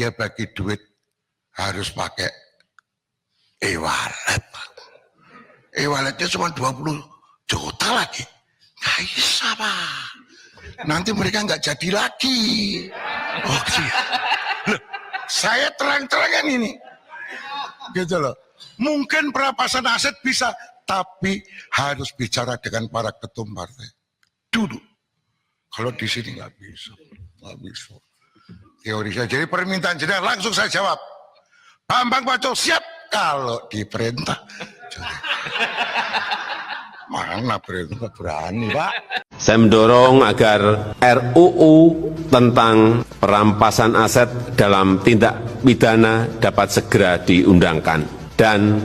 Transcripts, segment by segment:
dia bagi duit harus pakai e-wallet. E-walletnya cuma 20 juta lagi. Nggak bisa, Pak. Nanti mereka nggak jadi lagi. Oh, loh, saya terang-terangan ini. Gitu loh. Mungkin perampasan aset bisa, tapi harus bicara dengan para ketum partai. Dulu. Kalau di sini nggak bisa. Nggak bisa. Teori saya. Jadi permintaan jenengan langsung saya jawab. Bambang Pacul siap kalau diperintah. Mana perintah berani, Pak? Saya mendorong agar RUU tentang perampasan aset dalam tindak pidana dapat segera diundangkan dan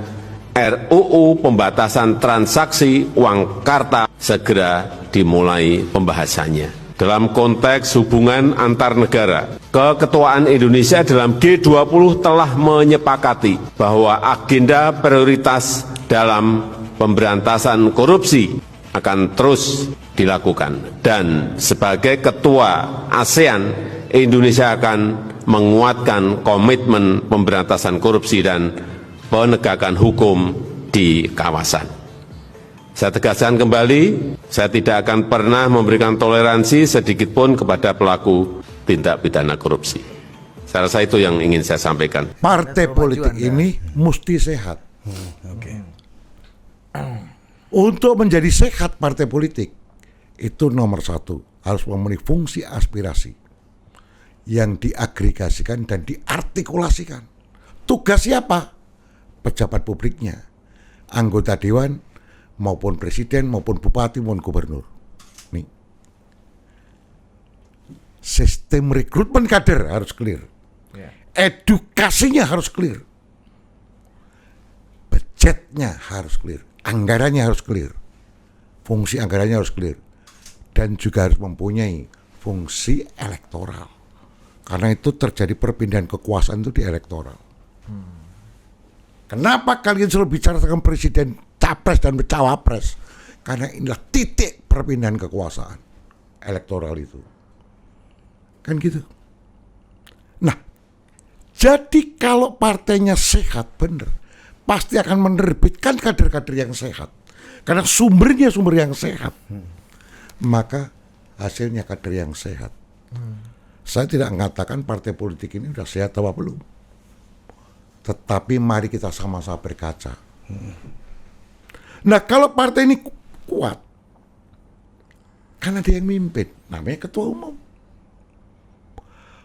RUU pembatasan transaksi uang karta segera dimulai pembahasannya. Dalam konteks hubungan antar negara, Keketuaan Indonesia dalam G20 telah menyepakati bahwa agenda prioritas dalam pemberantasan korupsi akan terus dilakukan. Dan sebagai Ketua ASEAN, Indonesia akan menguatkan komitmen pemberantasan korupsi dan penegakan hukum di kawasan. Saya tegaskan kembali, saya tidak akan pernah memberikan toleransi sedikitpun kepada pelaku tindak pidana korupsi. Saya rasa itu yang ingin saya sampaikan. Partai politik ini mesti sehat. Untuk menjadi sehat partai politik, itu nomor satu, harus memenuhi fungsi aspirasi yang diagregasikan dan diartikulasikan. Tugas siapa? Pejabat publiknya, anggota dewan, maupun presiden, maupun bupati, maupun gubernur. Nih. Sistem rekrutmen kader harus clear. Edukasinya harus clear. Budgetnya harus clear. Anggarannya harus clear. Fungsi anggarannya harus clear. Dan juga harus mempunyai fungsi elektoral. Karena itu terjadi perpindahan kekuasaan itu di elektoral. Kenapa kalian selalu bicara tentang presiden, capres dan cawapres? Karena inilah titik perpindahan kekuasaan elektoral itu. Kan gitu. Nah, jadi kalau partainya sehat bener, pasti akan menerbitkan kader-kader yang sehat. Karena sumbernya sumber yang sehat. Maka hasilnya kader yang sehat. Saya tidak mengatakan partai politik ini sudah sehat atau belum. Tetapi mari kita sama-sama berkaca. Nah, kalau partai ini kuat, kan ada yang mimpin, namanya ketua umum.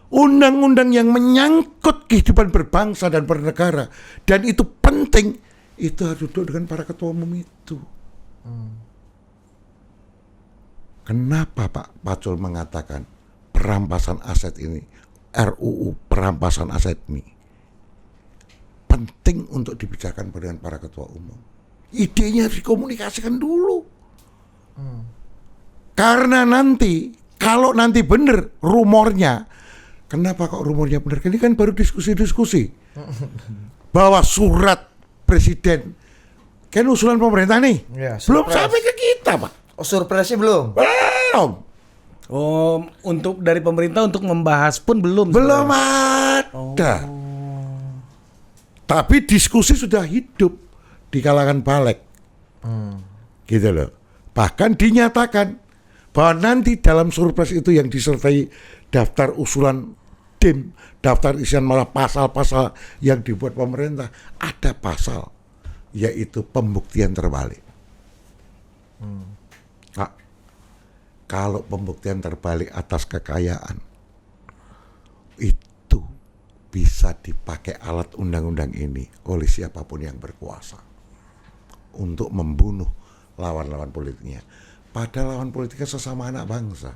Undang-undang yang menyangkut kehidupan berbangsa dan bernegara, dan itu penting, itu harus duduk dengan para ketua umum itu. Kenapa Pak Pacul mengatakan perampasan aset ini, RUU perampasan aset ini penting untuk dibicarakan dengan para ketua umum? Idenya harus dikomunikasikan dulu. Karena nanti, kalau nanti benar rumornya, kenapa kok rumornya benar? Ini kan baru diskusi-diskusi. Bahwa surat presiden, kan usulan pemerintah nih, Ya, belum sampai ke kita, Pak. Oh, surprise-nya belum? Belum. Oh, untuk dari pemerintah untuk membahas pun belum. Belum ada. Tapi diskusi sudah hidup di kalangan balik. Gitu loh. Bahkan dinyatakan bahwa nanti dalam surpres itu yang disertai daftar usulan DIM, daftar isian malah pasal-pasal yang dibuat pemerintah, ada pasal yaitu pembuktian terbalik. Nah, kalau pembuktian terbalik atas kekayaan itu bisa dipakai alat undang-undang ini oleh siapapun yang berkuasa untuk membunuh lawan-lawan politiknya. Padahal lawan politiknya sesama anak bangsa.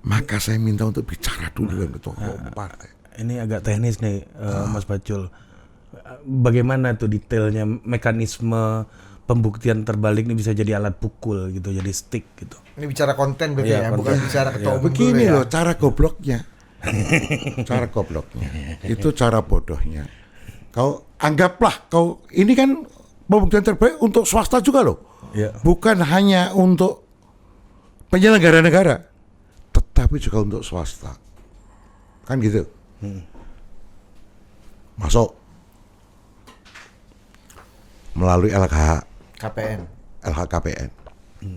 Maka saya minta untuk bicara dulu dengan ketua umum partai. Ini agak teknis nih, Mas Pacul. Bagaimana tuh detailnya mekanisme pembuktian terbalik ini bisa jadi alat pukul gitu, jadi stick gitu. Ini bicara konten berarti Iya, ya, konten. bukan bicara ketua umum. Begini dulu ya. loh cara gobloknya. Cara gobloknya. Itu cara bodohnya. Kau anggaplah kau ini kan pembuktian terbaik untuk swasta juga loh. Ya. Bukan hanya untuk penyelenggara negara, tetapi juga untuk swasta. Kan gitu. Masuk melalui LHKPN.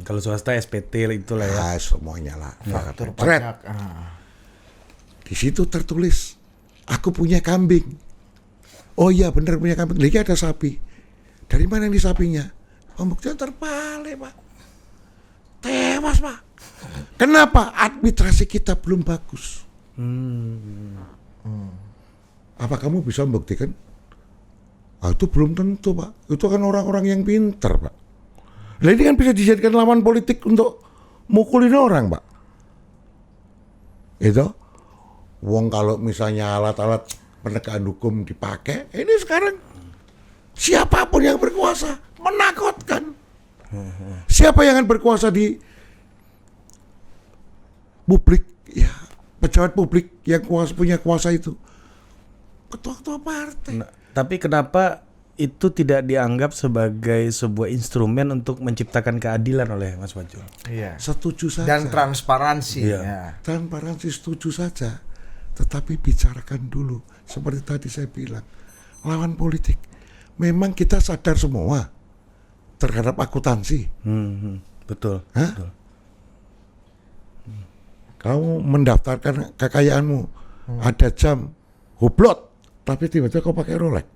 Kalau swasta SPT itulah ya. Semuanya lah. Faktur Thread. pajak. Di situ tertulis, aku punya kambing. Oh iya benar punya kambing. Lagi ada sapi. Dari mana ini sapinya? Pembuktian terbalik, Pak. Tewas, Pak. Kenapa? Administrasi kita belum bagus. Apa kamu bisa membuktikan? Itu belum tentu, Pak. Itu kan orang-orang yang pintar, Pak. Nah ini kan bisa dijadikan lawan politik untuk mukulin orang, Pak. Itu, wong kalau misalnya alat-alat penegakan hukum dipakai, ini sekarang siapapun yang berkuasa menakutkan. Siapa yang akan berkuasa di publik? Ya, pejabat publik yang punya kuasa itu ketua-ketua partai. Nah, tapi kenapa itu tidak dianggap sebagai sebuah instrumen untuk menciptakan keadilan oleh Mas Bajul? Iya. Setuju saja. Dan transparansi. Iya. Ya. Transparansi setuju saja. Tetapi bicarakan dulu. Seperti tadi saya bilang, lawan politik. Memang kita sadar semua terhadap akuntansi. Betul. Hah? Betul. Kamu mendaftarkan kekayaanmu, ada jam hublot, tapi tiba-tiba kau pakai Rolex.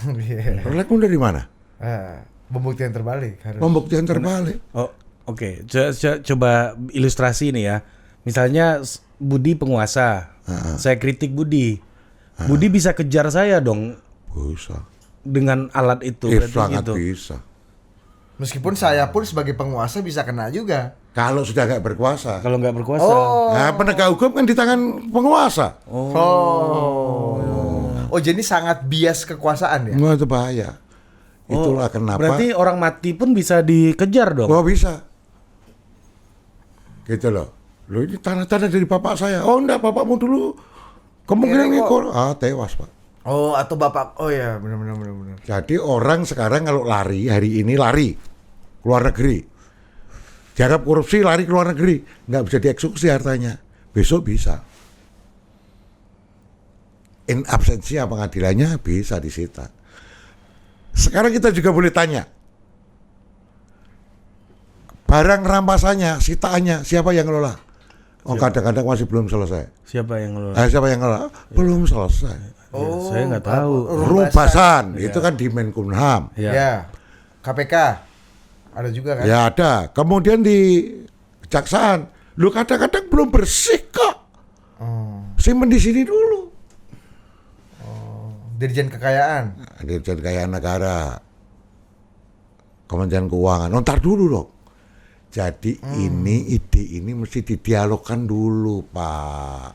Iya. Rolexmu dari mana? Pembuktian terbalik harus. Pembuktian terbalik. Oh, oke. Coba ilustrasi ini ya. Misalnya Budi penguasa, saya kritik Budi. Budi bisa kejar saya dong Bisa. dengan alat itu. berarti Sangat gitu. bisa. Meskipun saya pun sebagai penguasa bisa kena juga. Kalau sudah nggak berkuasa. Kalau nggak berkuasa. Nah, penegak hukum kan di tangan penguasa. Oh, jadi sangat bias kekuasaan ya? Wah, itu bahaya. Itulah kenapa. Berarti orang mati pun bisa dikejar dong. Oh bisa. Gitu loh. Loh ini tanah-tanah dari bapak saya. Oh enggak, bapakmu dulu kemungkinan Kira kok- ngikut. Tewas, Pak. Oh, atau bapak. Oh ya, benar. Jadi orang sekarang kalau lari, hari ini lari keluar negeri. Dianggap korupsi, lari ke luar negeri. Nggak bisa dieksekusi hartanya. Besok bisa. In absensia pengadilannya bisa disita. Sekarang kita juga boleh tanya. Barang rampasannya, sitaannya, siapa yang ngelola? Oh, kadang-kadang masih belum selesai. Siapa yang ngelola? Siapa yang ngelola? Belum selesai. Ya, saya nggak tahu. Rubasan, itu kan di Menkumham. Ya. Ya. KPK ada juga kan? Ya ada. Kemudian di kejaksaan, lu kadang-kadang belum bersih kok. Simpen di sini dulu. Dirjen Kekayaan. Dirjen Kekayaan Negara, Kementerian Keuangan. Ntar dulu dong. Jadi ide ini mesti didialogkan dulu, Pak.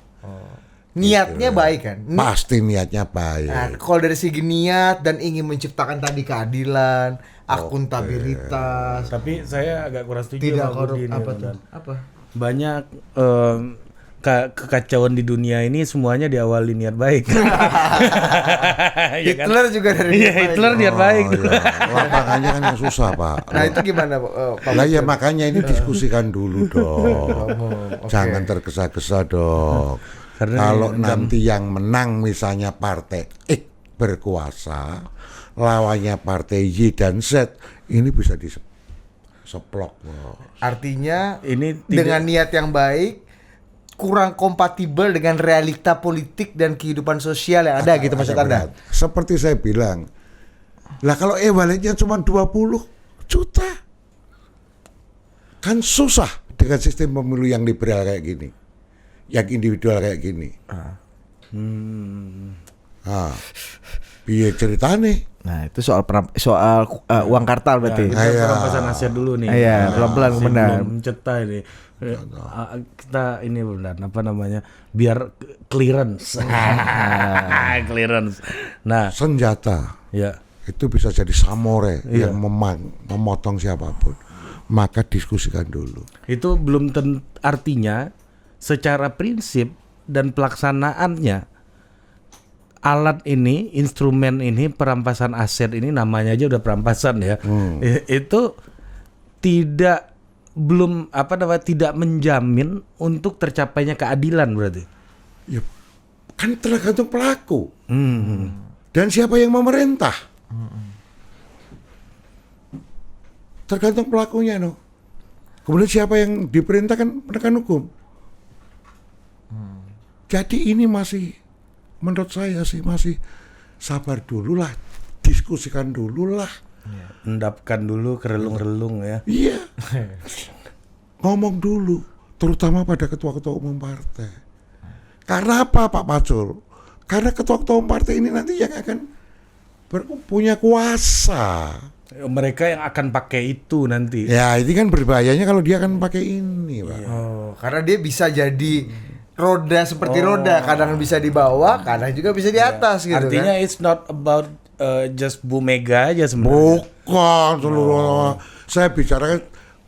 Niatnya baik kan? Pasti niatnya Nah, baik. kalau dari segi niat dan ingin menciptakan tadi keadilan, akuntabilitas, Tapi saya agak kurang setuju tidak sama korup Budi ini, apa Bang. tuh? Apa? Banyak kekacauan di dunia ini semuanya diawali niat baik. Iya kan? Hitler juga dari Iya, niat baik. Hitler niat baik. Oh, iya. Lapangannya kan yang susah, Pak. Nah, itu gimana, Pak? Lah ya makanya ini diskusikan dulu dong. oke. Jangan tergesa-gesa dong. Karena Kalau ini nanti yang menang misalnya partai X berkuasa, lawannya partai Y dan Z, ini bisa diseplok. Artinya Ini dengan niat yang baik kurang kompatibel dengan realita politik dan kehidupan sosial yang ada gitu maksud Anda? Seperti saya bilang, lah kalau e-walletnya cuma 20 juta, kan susah dengan sistem pemilu yang liberal kayak gini, yang individual kayak gini. Piye ceritane? Nah, itu soal uang kartal berarti. kita perampasan aset dulu nih. Iya, pelan-pelan, Masih benar. belum cetai ini. Kita ini benar apa namanya? Biar clearance. Clearance. Nah, Senjata ya. itu bisa jadi samurai yang memotong siapapun. Maka diskusikan dulu. Itu belum artinya secara prinsip dan pelaksanaannya alat ini, instrumen ini, perampasan aset ini namanya aja udah perampasan ya. Itu tidak tidak menjamin untuk tercapainya keadilan berarti. Ya, Kan tergantung pelaku. Dan siapa yang memerintah? Tergantung pelakunya, no. Kemudian siapa yang diperintahkan penegakan hukum? Jadi ini masih, menurut saya sih masih sabar dulu lah, diskusikan dulu lah. Endapkan dulu ke relung-relung ya. Iya. Ngomong dulu, terutama pada ketua-ketua umum partai. Karena apa, Pak Pacul? Karena ketua-ketua umum partai ini nanti yang akan punya kuasa. Mereka yang akan pakai itu nanti. Ya, ini kan berbahayanya kalau dia akan pakai ini, Pak. Oh, karena dia bisa jadi roda seperti roda, kadang bisa di bawah, kadang juga bisa di atas gitu. Artinya kan? it's not about just Bu Mega aja sebenarnya. Bukan seluruh. Saya bicarakan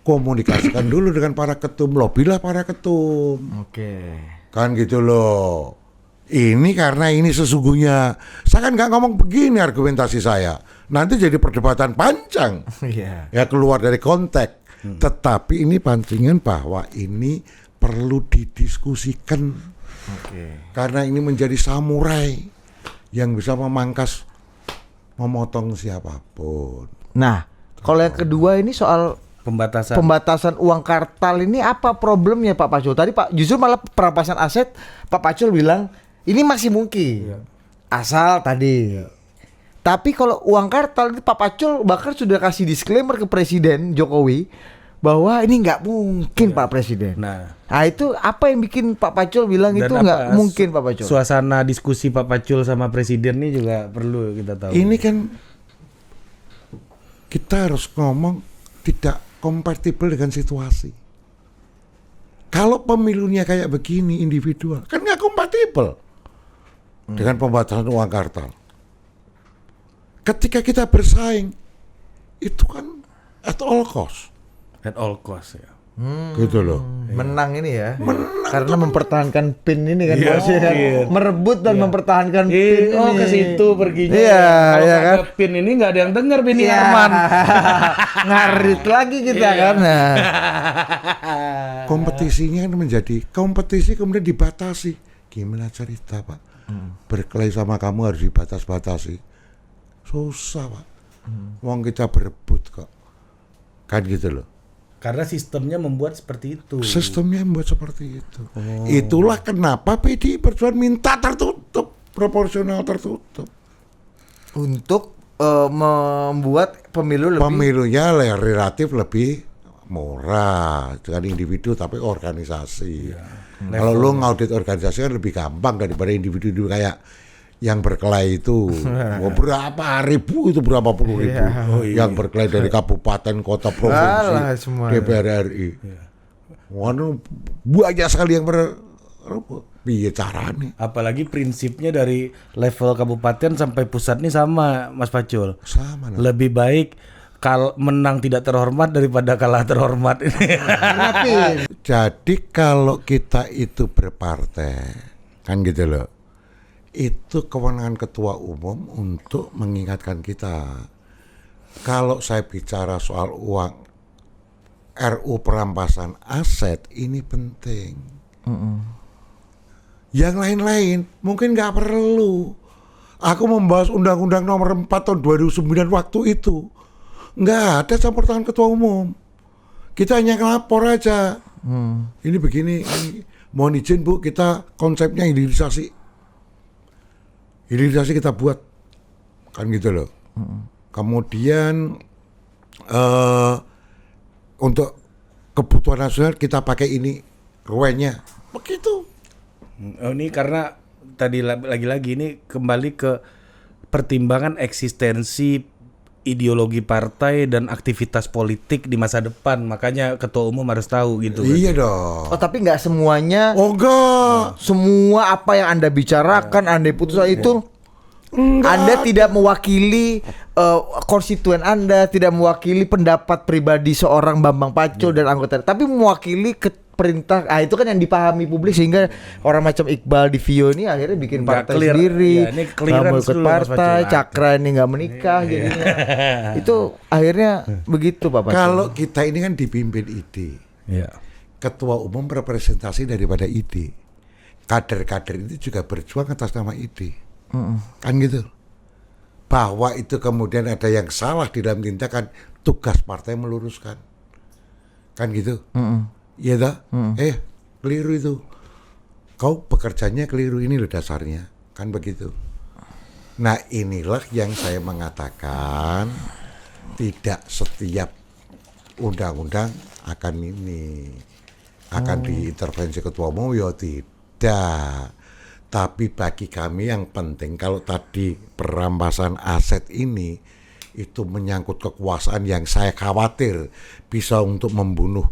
komunikasikan dulu dengan para ketum, lobilah para ketum. Oke. Kan gitu loh. Ini karena ini sesungguhnya, saya kan nggak ngomong begini argumentasi saya. Nanti jadi perdebatan panjang. Iya. Ya keluar dari konteks. Tetapi ini pancingan bahwa ini perlu didiskusikan. Oke. Karena ini menjadi samurai yang bisa memangkas, memotong siapapun. Nah, kalau yang kedua ini soal pembatasan uang kartal ini apa problemnya Pak Pacul? Tadi Pak justru malah perampasan aset Pak Pacul bilang ini masih mungkin. Asal tadi. Tapi kalau uang kartal itu Pak Pacul bahkan sudah kasih disclaimer ke Presiden Jokowi bahwa ini nggak mungkin Pak Presiden. Nah, itu apa yang bikin Pak Pacul bilang itu nggak mungkin Pak Pacul? Suasana diskusi Pak Pacul sama Presiden ini juga perlu kita tahu. Ini kan kita harus ngomong tidak kompatibel dengan situasi. Kalau pemilunya kayak begini individual, kan nggak kompatibel dengan pembatasan uang kartal. Ketika kita bersaing, itu kan at all cost. At all cost ya. Gitu loh. Menang ini ya. Karena mempertahankan pin ini kan Bos, ya kan? Merebut dan mempertahankan pin Oh, ini. ke situ perginya. Iya, Kalau iya nggak kan. ada pin ini nggak ada yang dengar pin Iya. Arman. Ngarit lagi kita kan. Nah. Kompetisinya kan menjadi kompetisi kemudian dibatasi. Gimana cerita, Pak? Berkelahi sama kamu harus dibatas-batasi. Susah, Pak. Wong kita berebut kok. Kan gitu loh. Karena sistemnya membuat seperti itu. Sistemnya membuat seperti itu. Itulah kenapa PDI Perjuangan minta tertutup, proporsional tertutup. Untuk membuat pemilu lebih Pemilunya relatif lebih murah dengan individu tapi organisasi. Kalau lo ngaudit organisasi kan lebih gampang daripada individu kayak yang berkelahi itu. Berapa ribu itu, berapa puluh ribu yang berkelahi dari kabupaten, kota, provinsi, DPR RI. Waduh, banyak sekali yang piye caranya. Apalagi prinsipnya dari level kabupaten sampai pusat ini sama, Mas Pacul. Sama. Lebih baik menang tidak terhormat daripada kalah terhormat ini. Jadi kalau kita itu berpartai, kan gitu loh. Itu kewenangan ketua umum untuk mengingatkan kita. Kalau saya bicara soal uang RU perampasan aset ini penting. Yang lain-lain mungkin nggak perlu. Aku membahas Undang-Undang Nomor 4 Tahun 2009 waktu itu nggak ada campur tangan ketua umum. Kita hanya ngelapor aja. Ini begini, ini mohon izin Bu, kita konsepnya hilirisasi. Hilirisasi kita buat, kan gitu loh. Kemudian untuk kebutuhan nasional kita pakai ini ruwennya, begitu. Ini karena tadi lagi-lagi ini kembali ke pertimbangan eksistensi ideologi partai dan aktivitas politik di masa depan, makanya ketua umum harus tahu gitu. Iya dong. Oh, tapi nggak semuanya. Oh enggak. Semua apa yang Anda bicarakan, Anda putuskan itu Anda tidak mewakili konstituen Anda, tidak mewakili pendapat pribadi seorang Bambang Pacul dan anggota, tapi mewakili perintah. Itu kan yang dipahami publik sehingga orang macam Iqbal di Vio ini akhirnya bikin partai sendiri, nggak mau ikut partai, Cakra ini nggak menikah jadinya. Itu akhirnya begitu Pak Pacul. Kalau kita ini kan dipimpin ide. Ketua umum representasi daripada ide. kader-kader itu juga berjuang atas nama ide. Kan gitu. Bahwa itu kemudian ada yang salah di dalam tindakan, tugas partai meluruskan. Kan gitu. Iya tak? Keliru itu. Kau bekerjanya keliru, ini loh dasarnya. Kan begitu. Nah inilah yang saya mengatakan, tidak setiap undang-undang akan diintervensi ketua umum, ya tidak. Tapi bagi kami yang penting, kalau tadi perampasan aset ini itu menyangkut kekuasaan yang saya khawatir bisa untuk membunuh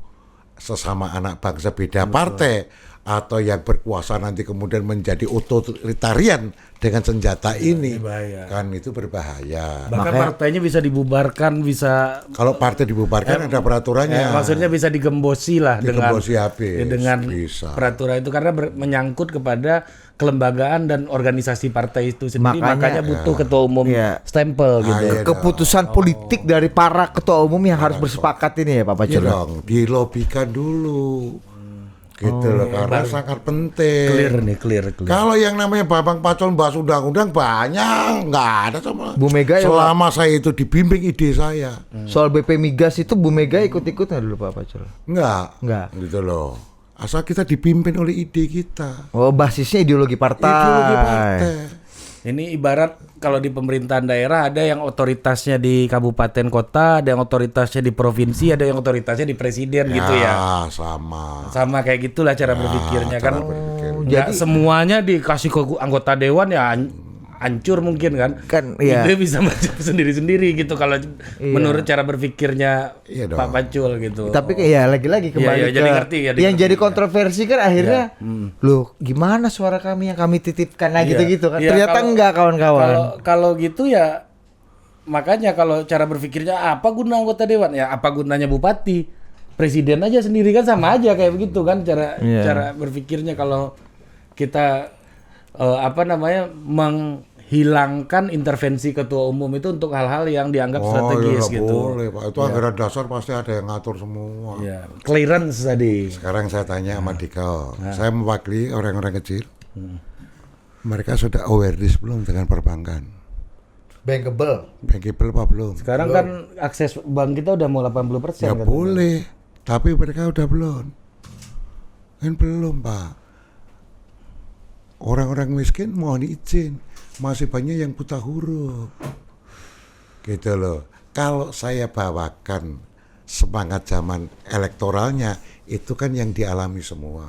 sesama anak bangsa beda partai, atau yang berkuasa nanti kemudian menjadi otoritarian dengan senjata ini, kan itu berbahaya. Bahkan partainya bisa dibubarkan, bisa. Kalau partai dibubarkan ada peraturannya. Maksudnya bisa digembosi lah, digembosi habis, dengan bisa. Peraturan itu, karena menyangkut kepada kelembagaan dan organisasi partai itu sendiri, makanya butuh ketua umum stempel gitu. Keputusan politik dari para ketua umum yang harus bersepakat ini ya Pak Pacul. Iya dong, dilobikan dulu. Gitu loh, karena sangat penting. Clear. Kalau yang namanya Bambang Pacul bahas undang-undang banyak, nggak ada sama. Bu Mega selama saya itu dibimbing ide saya. Soal BP Migas itu Bu Mega ikut-ikut nggak dulu Pak Pacul? Nggak. Gitu loh. Asal kita dipimpin oleh ide kita. Oh, basisnya ideologi partai. Ini ibarat kalau di pemerintahan daerah ada yang otoritasnya di kabupaten kota, ada yang otoritasnya di provinsi, ada yang otoritasnya di presiden gitu ya. Sama kayak gitulah cara berpikirnya kan. Jadi semuanya dikasih ke anggota dewan ya hancur mungkin kan. Ide bisa macam sendiri-sendiri gitu kalau menurut cara berpikirnya Pak Pacul gitu. Tapi ya lagi-lagi kembali ke jadi ngerti, yang jadi kontroversi kan akhirnya loh gimana suara kami yang kami titipkan gitu kan. Ternyata enggak kawan-kawan. Kalau gitu ya makanya kalau cara berpikirnya apa guna anggota dewan, ya apa gunanya bupati, presiden aja sendiri kan sama aja kayak begitu kan cara berpikirnya. Kalau kita menghilangkan intervensi ketua umum itu untuk hal-hal yang dianggap strategis gitu. Boleh, Pak. Itu anggaran dasar pasti ada yang ngatur semua. Clearance tadi. Sekarang saya tanya sama Dika, saya mewakili orang-orang kecil. Mereka sudah awareness belum dengan perbankan? Bankable apa belum? Sekarang kan akses bank kita udah mau 80%. Ya kan boleh, tapi mereka udah belum. Kan belum, Pak. Orang-orang miskin mohon izin, masih banyak yang buta huruf. Gitu loh. Kalau saya bawakan semangat zaman elektoralnya, itu kan yang dialami semua.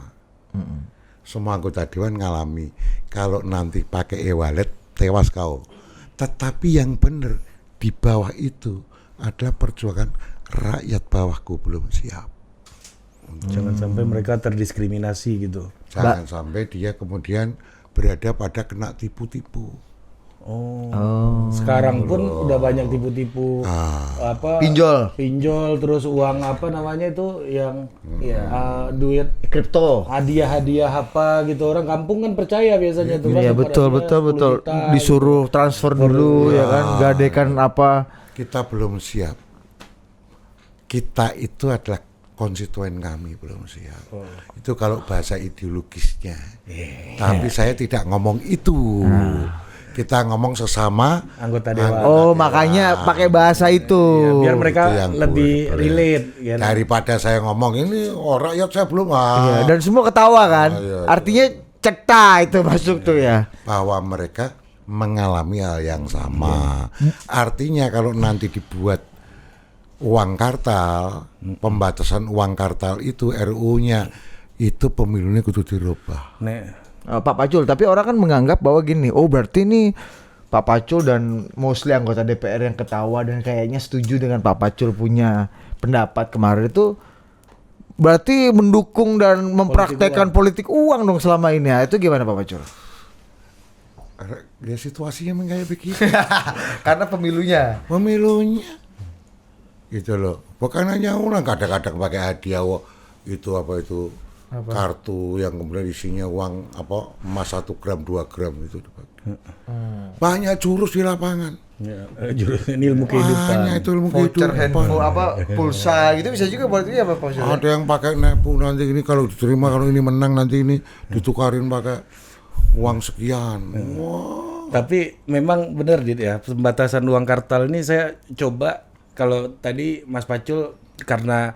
Semua anggota dewan ngalami. Kalau nanti pakai e-wallet, tewas kau. Tetapi yang benar di bawah itu adalah perjuangan rakyat bawahku belum siap. Jangan sampai mereka terdiskriminasi gitu. Jangan sampai dia kemudian berada pada kena tipu-tipu. Sekarang pun udah banyak tipu-tipu pinjol terus uang apa namanya itu yang duit kripto, hadiah apa gitu. Orang kampung kan percaya biasanya tuh. Iya betul. Disuruh transfer dulu ya kan, gadekan apa. Kita belum siap. Kita itu adalah konstituen kami belum siap. Itu kalau bahasa ideologisnya. Tapi saya tidak ngomong itu. Kita ngomong sesama anggota dewan. Makanya pakai bahasa itu. Biar mereka lebih relate. Ya. Daripada saya ngomong ini rakyat saya belum. Dan semua ketawa kan. Artinya cekta itu masuk tuh ya. Bahwa mereka mengalami hal yang sama. Artinya kalau nanti dibuat uang kartal, pembatasan uang kartal itu RUU-nya itu pemilunya kudu dirubah. Pak Pacul, tapi orang kan menganggap bahwa gini, berarti ini Pak Pacul dan mostly anggota DPR yang ketawa dan kayaknya setuju dengan Pak Pacul punya pendapat kemarin itu berarti mendukung dan mempraktekkan politik uang dong selama ini. Itu gimana Pak Pacul? Ya situasinya memang kayak begitu. Karena pemilunya gitu loh. Bukan hanya orang kadang-kadang pakai hadiah itu kartu yang kemudian isinya uang emas 1 gram 2 gram itu dipakai. Banyak jurus di lapangan. Ya, jurus ini ilmu kehidupan. Banyak itu ilmu Voucher, kehidupan. handphone, pulsa gitu bisa juga buat itu ya Pak Pacu. Ada yang pakai nepu, nanti ini kalau diterima, kalau ini menang nanti ini ditukarin pakai uang sekian. Wah. Tapi memang benar Dit ya, pembatasan uang kartal ini saya coba, kalau tadi Mas Pacul karena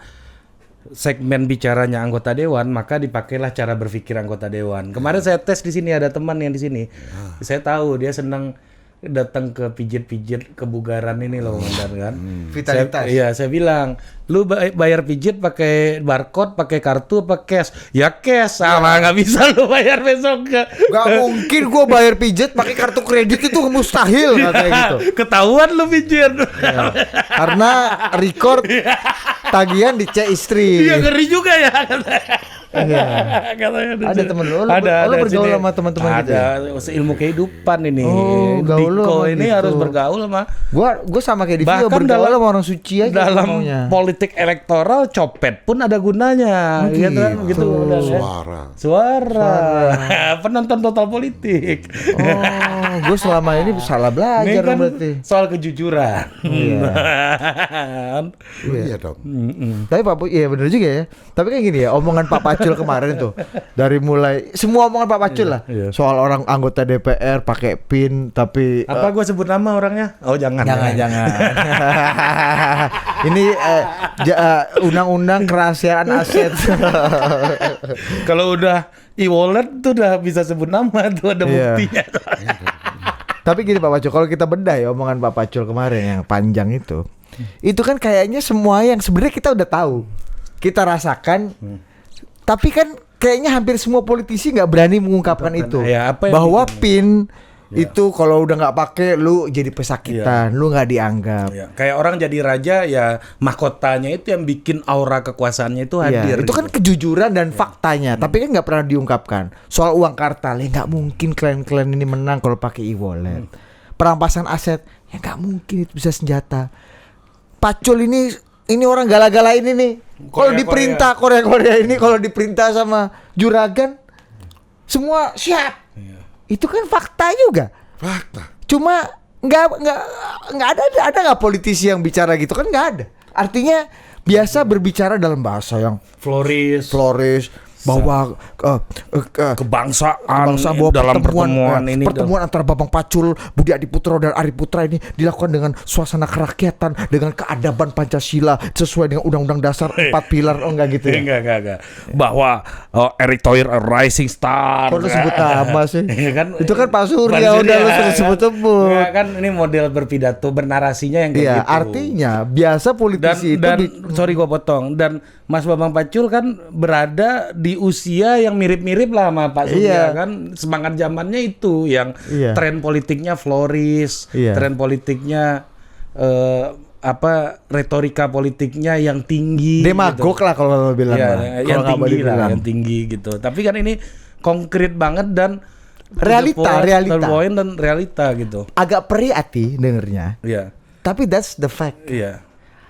segmen bicaranya anggota dewan, maka dipakailah cara berpikir anggota dewan. Kemarin saya tes di sini, ada teman yang di sini. Saya tahu dia senang datang ke pijit-pijit kebugaran ini loh, Komandan kan. Vitalitas. Saya bilang, lu bayar pijit pakai barcode, pakai kartu, apa cash? Ya cash, sama nggak bisa lu bayar besok ke. Gak mungkin gua bayar pijet pakai kartu kredit, itu mustahil katanya gitu. Ketahuan lu pijit. Ya. Karena record tagihan di cek istri. Iya, ngeri juga ya. Iya. Katanya Ada temen lu bergaul sini. sama teman-teman gitu. Ada ilmu kehidupan ini. Oh, gaul lu Diko sama ini gitu. harus bergaul sama. Gua sama kayak di video, Bahkan bergaul sama orang suci aja dalam maunya. politik elektoral copet pun ada gunanya. Gitu kan, gitu udah ya. Suara. Penonton total politik. Oh, gue selama ini salah belajar Ini kan berarti. soal kejujuran. Iya. Iya dong. Tapi Pak, iya bener juga ya. Tapi kan gini ya, omongan Pak Pacul kemarin tuh, dari mulai semua omongan Pak Pacul lah, iya. soal orang anggota DPR pakai PIN tapi Apa gue sebut nama orangnya? Oh jangan. jangan. Ini undang-undang kerahasiaan aset. Kalau udah e-wallet tuh udah bisa sebut nama tuh, ada Iya. buktinya. Tapi gini Pak Pacul, kalau kita bedah ya omongan Pak Pacul kemarin yang panjang itu kan kayaknya semua yang sebenarnya kita udah tahu, kita rasakan, tapi kan kayaknya hampir semua politisi nggak berani mengungkapkan itu, Ya, apa yang bahwa bikin- PIN itu kalau udah nggak pakai lu jadi pesakitan, lu nggak dianggap. Ya, kayak orang jadi raja ya, mahkotanya itu yang bikin aura kekuasaannya itu Iya, hadir. itu kan gitu. kejujuran dan faktanya, tapi kan nggak pernah diungkapkan. Soal uang kartal, ya nggak mungkin klien-klien ini menang kalau pakai e-wallet. Perampasan aset, ya nggak mungkin itu bisa senjata. Pacul ini orang gala-gala ini nih. Kalau diperintah Korea ini, kalau diperintah sama juragan, semua siap. Itu kan fakta juga. Fakta. Cuma nggak ada nggak politisi yang bicara gitu kan, nggak ada. Artinya biasa berbicara dalam bahasa yang Floris bahwa kebangsaan bahwa dalam pertemuan ini antara Bambang Pacul, Budi Adiputro dan Ari Putra ini dilakukan dengan suasana kerakyatan, dengan keadaban Pancasila sesuai dengan Undang-Undang Dasar 4 pilar. Oh enggak gitu ya? Enggak. Bahwa Erick Thohir a rising star. Kok lu sebut nama sih? Ya kan, Itu kan Pak Surya, udah lu sebut-sebut. Ya kan ini model berpidato bernarasinya yang kayak Iya, gitu. artinya biasa politisi dan itu sorry gua potong, dan Mas Bambang Pacul kan berada di usia yang mirip-mirip lah sama Pak Surya. Iya. Kan semangat zamannya itu yang Iya. tren politiknya Floris, Iya. tren politiknya retorika politiknya yang tinggi, demagog gitu. lah kalau mau bilang Ya, lah. yang Kalau nggak mau tinggi lah, dibilang. yang tinggi gitu. Tapi kan ini konkret banget dan Realita. to the point dan realita gitu. Agak perih hati dengernya. Iya. Tapi that's the fact. Iya.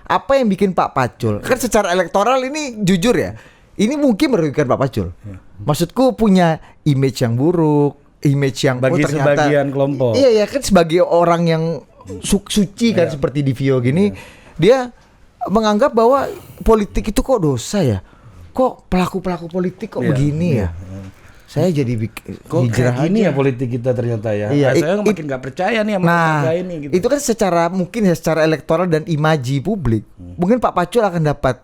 Apa yang bikin Pak Pacul? Kan secara elektoral ini jujur ya, ini mungkin merugikan Pak Pacul. Maksudku punya image yang buruk, image yang Bagi sebagian kelompok. Iya ya, kan sebagai orang yang suci kan seperti di Vio gini, dia menganggap bahwa politik itu kok dosa ya. Kok pelaku-pelaku politik kok begini ya? Saya jadi Kok hijrah kayak gini aja. ya politik kita ternyata ya. Iya, Saya makin nggak percaya nih sama lembaga ini gitu. itu kan mungkin secara elektoral dan imaji publik, mungkin Pak Pacul akan dapat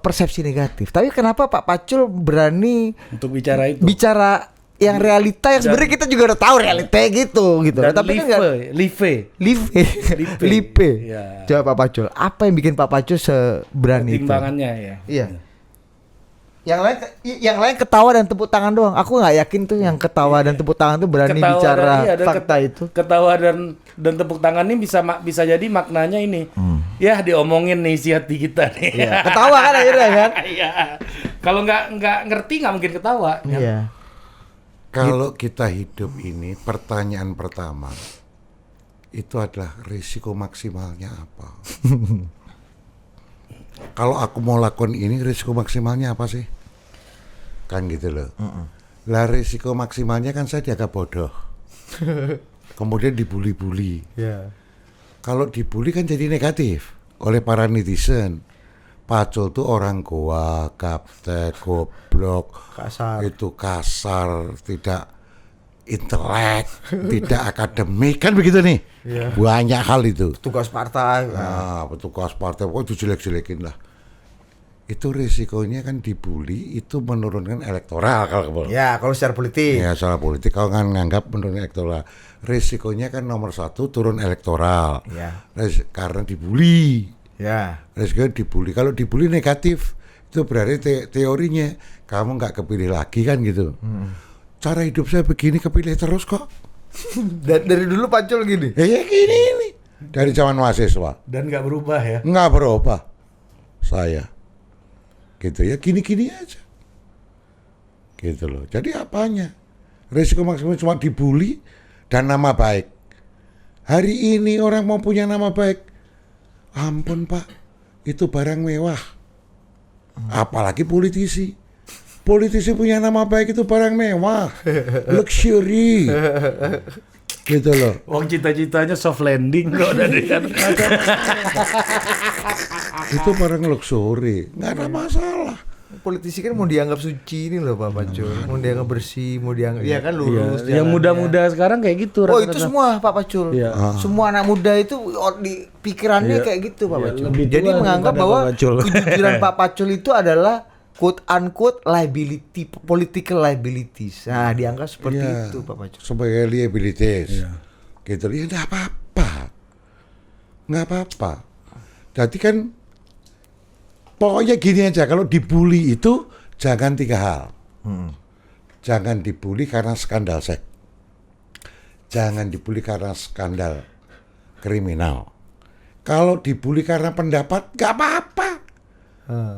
persepsi negatif. Tapi kenapa Pak Pacul berani Untuk bicara itu. bicara yang realita yang sebenarnya kita juga udah tahu realita gitu. Dan Tapi kan nggak live. Ya. Coba Pak Pacul, apa yang bikin Pak Pacul seberani itu? Timbangannya ya. Iya. Yang lain ketawa dan tepuk tangan doang. Aku nggak yakin tuh yang ketawa dan tepuk tangan tuh berani bicara fakta itu. Ketawa dan tepuk tangan ini bisa jadi maknanya ini. Ya diomongin nih isi hati kita nih. Iya. Ketawa kan akhirnya kan? Iya. Kalau nggak ngerti nggak mungkin ketawa. Kan? Iya. Kalau kita hidup ini, pertanyaan pertama itu adalah risiko maksimalnya apa? Kalau aku mau lakukan ini, risiko maksimalnya apa sih? kan gitu loh. Lah risiko maksimalnya kan saya dianggap bodoh. Kemudian dibully-bully. Ya. Kalau dibully kan jadi negatif oleh para netizen. Pacul tuh orang goa, gaptek, goblok, Kasar. itu kasar, tidak intelek, tidak akademik, kan begitu nih. Banyak hal itu. Tugas partai. Nah, petugas partai kok dijelek-jelekin lah. Itu risikonya kan dibully, itu menurunkan elektoral kalau Ya, kalau secara politik. ya salah politik. Kalau kan nganggap menurunkan elektoral, risikonya kan nomor 1 turun elektoral. Ya. Karena dibully. Ya. Risikonya dibully. Kalau dibully negatif, itu berarti teorinya kamu nggak kepilih lagi kan gitu. Cara hidup saya begini kepilih terus kok. Dari dulu Pacul gini. Ya gini nih. Dari zaman mahasiswa. Dan nggak berubah ya. Nggak berubah. Saya. Gitu ya, gini-gini aja. Gitu loh. Jadi apanya? Risiko maksimal cuma dibully dan nama baik. Hari ini orang mau punya nama baik. Ampun Pak, itu barang mewah. Apalagi politisi. Politisi punya nama baik itu barang mewah. Luxury. Gitu loh. Wong cita-citanya soft landing kok dari kan. Itu barang luxury, nggak ada masalah. Politisi kan mau dianggap suci ini loh Pak Pacul. Mau dianggap bersih, mau dianggap ya kan lurus. Yang jalannya. muda-muda sekarang kayak gitu. Oh rata-rata. itu semua Pak Pacul. Iya. Semua anak muda itu di pikirannya Iya. kayak gitu Pak Iya, Pacul. lebih Jadi tua menganggap daripada bahwa Pak Pacul. kejujuran Pak Pacul itu adalah quote unquote liability, political liabilities. Nah dianggap seperti Iya, itu Pak Pacul. sebagai liabilities. Iya. Gitu ya nggak apa-apa. Nggak apa-apa. Jadi kan pokoknya gini aja, kalau dibully itu jangan 3 hal. Jangan dibully karena skandal seks. Jangan dibully karena skandal kriminal. Kalau dibully karena pendapat, nggak apa-apa.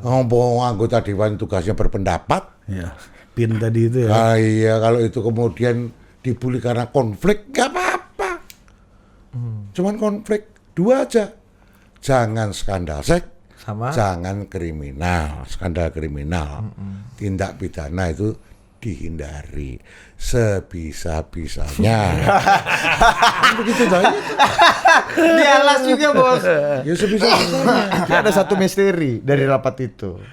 Anggota dewan tugasnya berpendapat. Iya. Pin tadi itu ya. Iya, kalau itu kemudian dibully karena konflik, nggak apa-apa. Cuman konflik 2 aja. Jangan skandal seks, Sama. jangan kriminal, skandal kriminal. Tindak pidana itu dihindari sebisa-bisanya. Begitu tadi. Dialas juga bos. Ya sebisa-bisanya. Ada satu misteri dari rapat itu.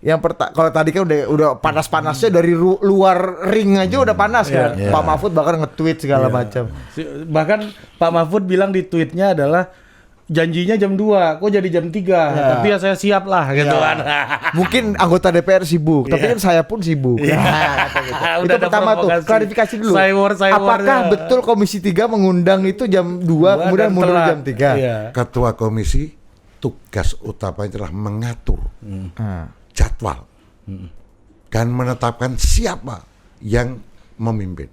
Yang kalau tadi kan udah panas-panasnya dari luar ring aja udah panas kan. Iya. Pak Mahfud bahkan nge-tweet segala macam. Bahkan Pak Mahfud bilang di tweetnya adalah janjinya jam 2, kok jadi jam 3. Tapi ya saya siap lah gitu kan. Mungkin anggota DPR sibuk, tapi kan saya pun sibuk. Nah, kata gitu. Udah Itu ada pertama tuh, provokasi. klarifikasi dulu. Cyber-cybernya. Apakah betul Komisi 3 mengundang itu jam 2 kemudian dan mundur telat. jam 3? Iya. Ketua komisi tugas utamanya adalah mengatur jadwal dan menetapkan siapa yang memimpin.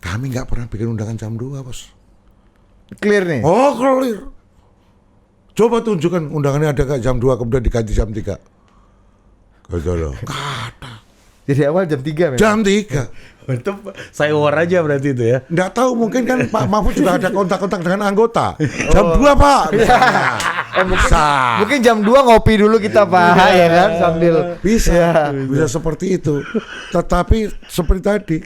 Kami nggak pernah bikin undangan jam 2 bos. Clear nih. Oh clear. Coba tunjukkan undangannya ada nggak jam 2 kemudian diganti jam 3. Gitu loh. Jadi awal jam 3 memang. Jam 3. Itu cyber aja berarti itu ya. Nggak tahu, mungkin kan Pak Mahfud juga ada kontak-kontak dengan anggota. Jam 2 Pak. Mungkin jam 2 ngopi dulu kita Pak, ya kan sambil Bisa seperti itu. Tetapi seperti tadi,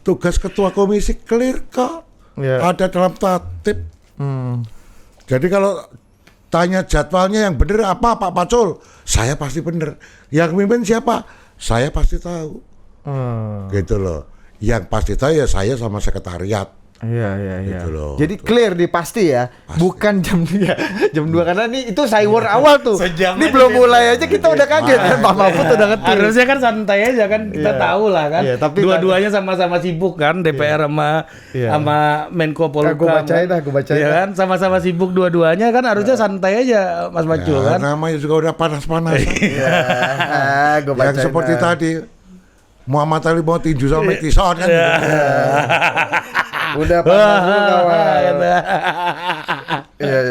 tugas ketua komisi clear kok. Ya. Ada dalam tatip. Jadi kalau tanya jadwalnya yang benar apa Pak Pacul, saya pasti benar. Yang mimpin siapa? Saya pasti tahu. Gitu loh. Yang pasti tahu ya saya sama sekretariat. Iya. Gitu loh. Jadi clear pasti ya. Bukan jam 3. Jam 2 karena ini itu cyber awal tuh. Sejam Ini aja belum dia. mulai aja kita udah kaget kan Pak Mahfud udah ngetik. Harusnya kan santai aja kan, kita Iya. tahu lah kan. Iya, tapi dua-duanya sama-sama sibuk kan, DPR Iya. sama Menko Polhukam. Gua bacain dah. Iya kan, sama-sama sibuk dua-duanya kan, harusnya santai aja Mas Macul Ya, kan. namanya juga udah panas-panas. Iya. Gua Yang bacain seperti dah. tadi Muhammad Ali mau tinju sama Mike Tyson kan. Udah panas dulu kawan. Iya.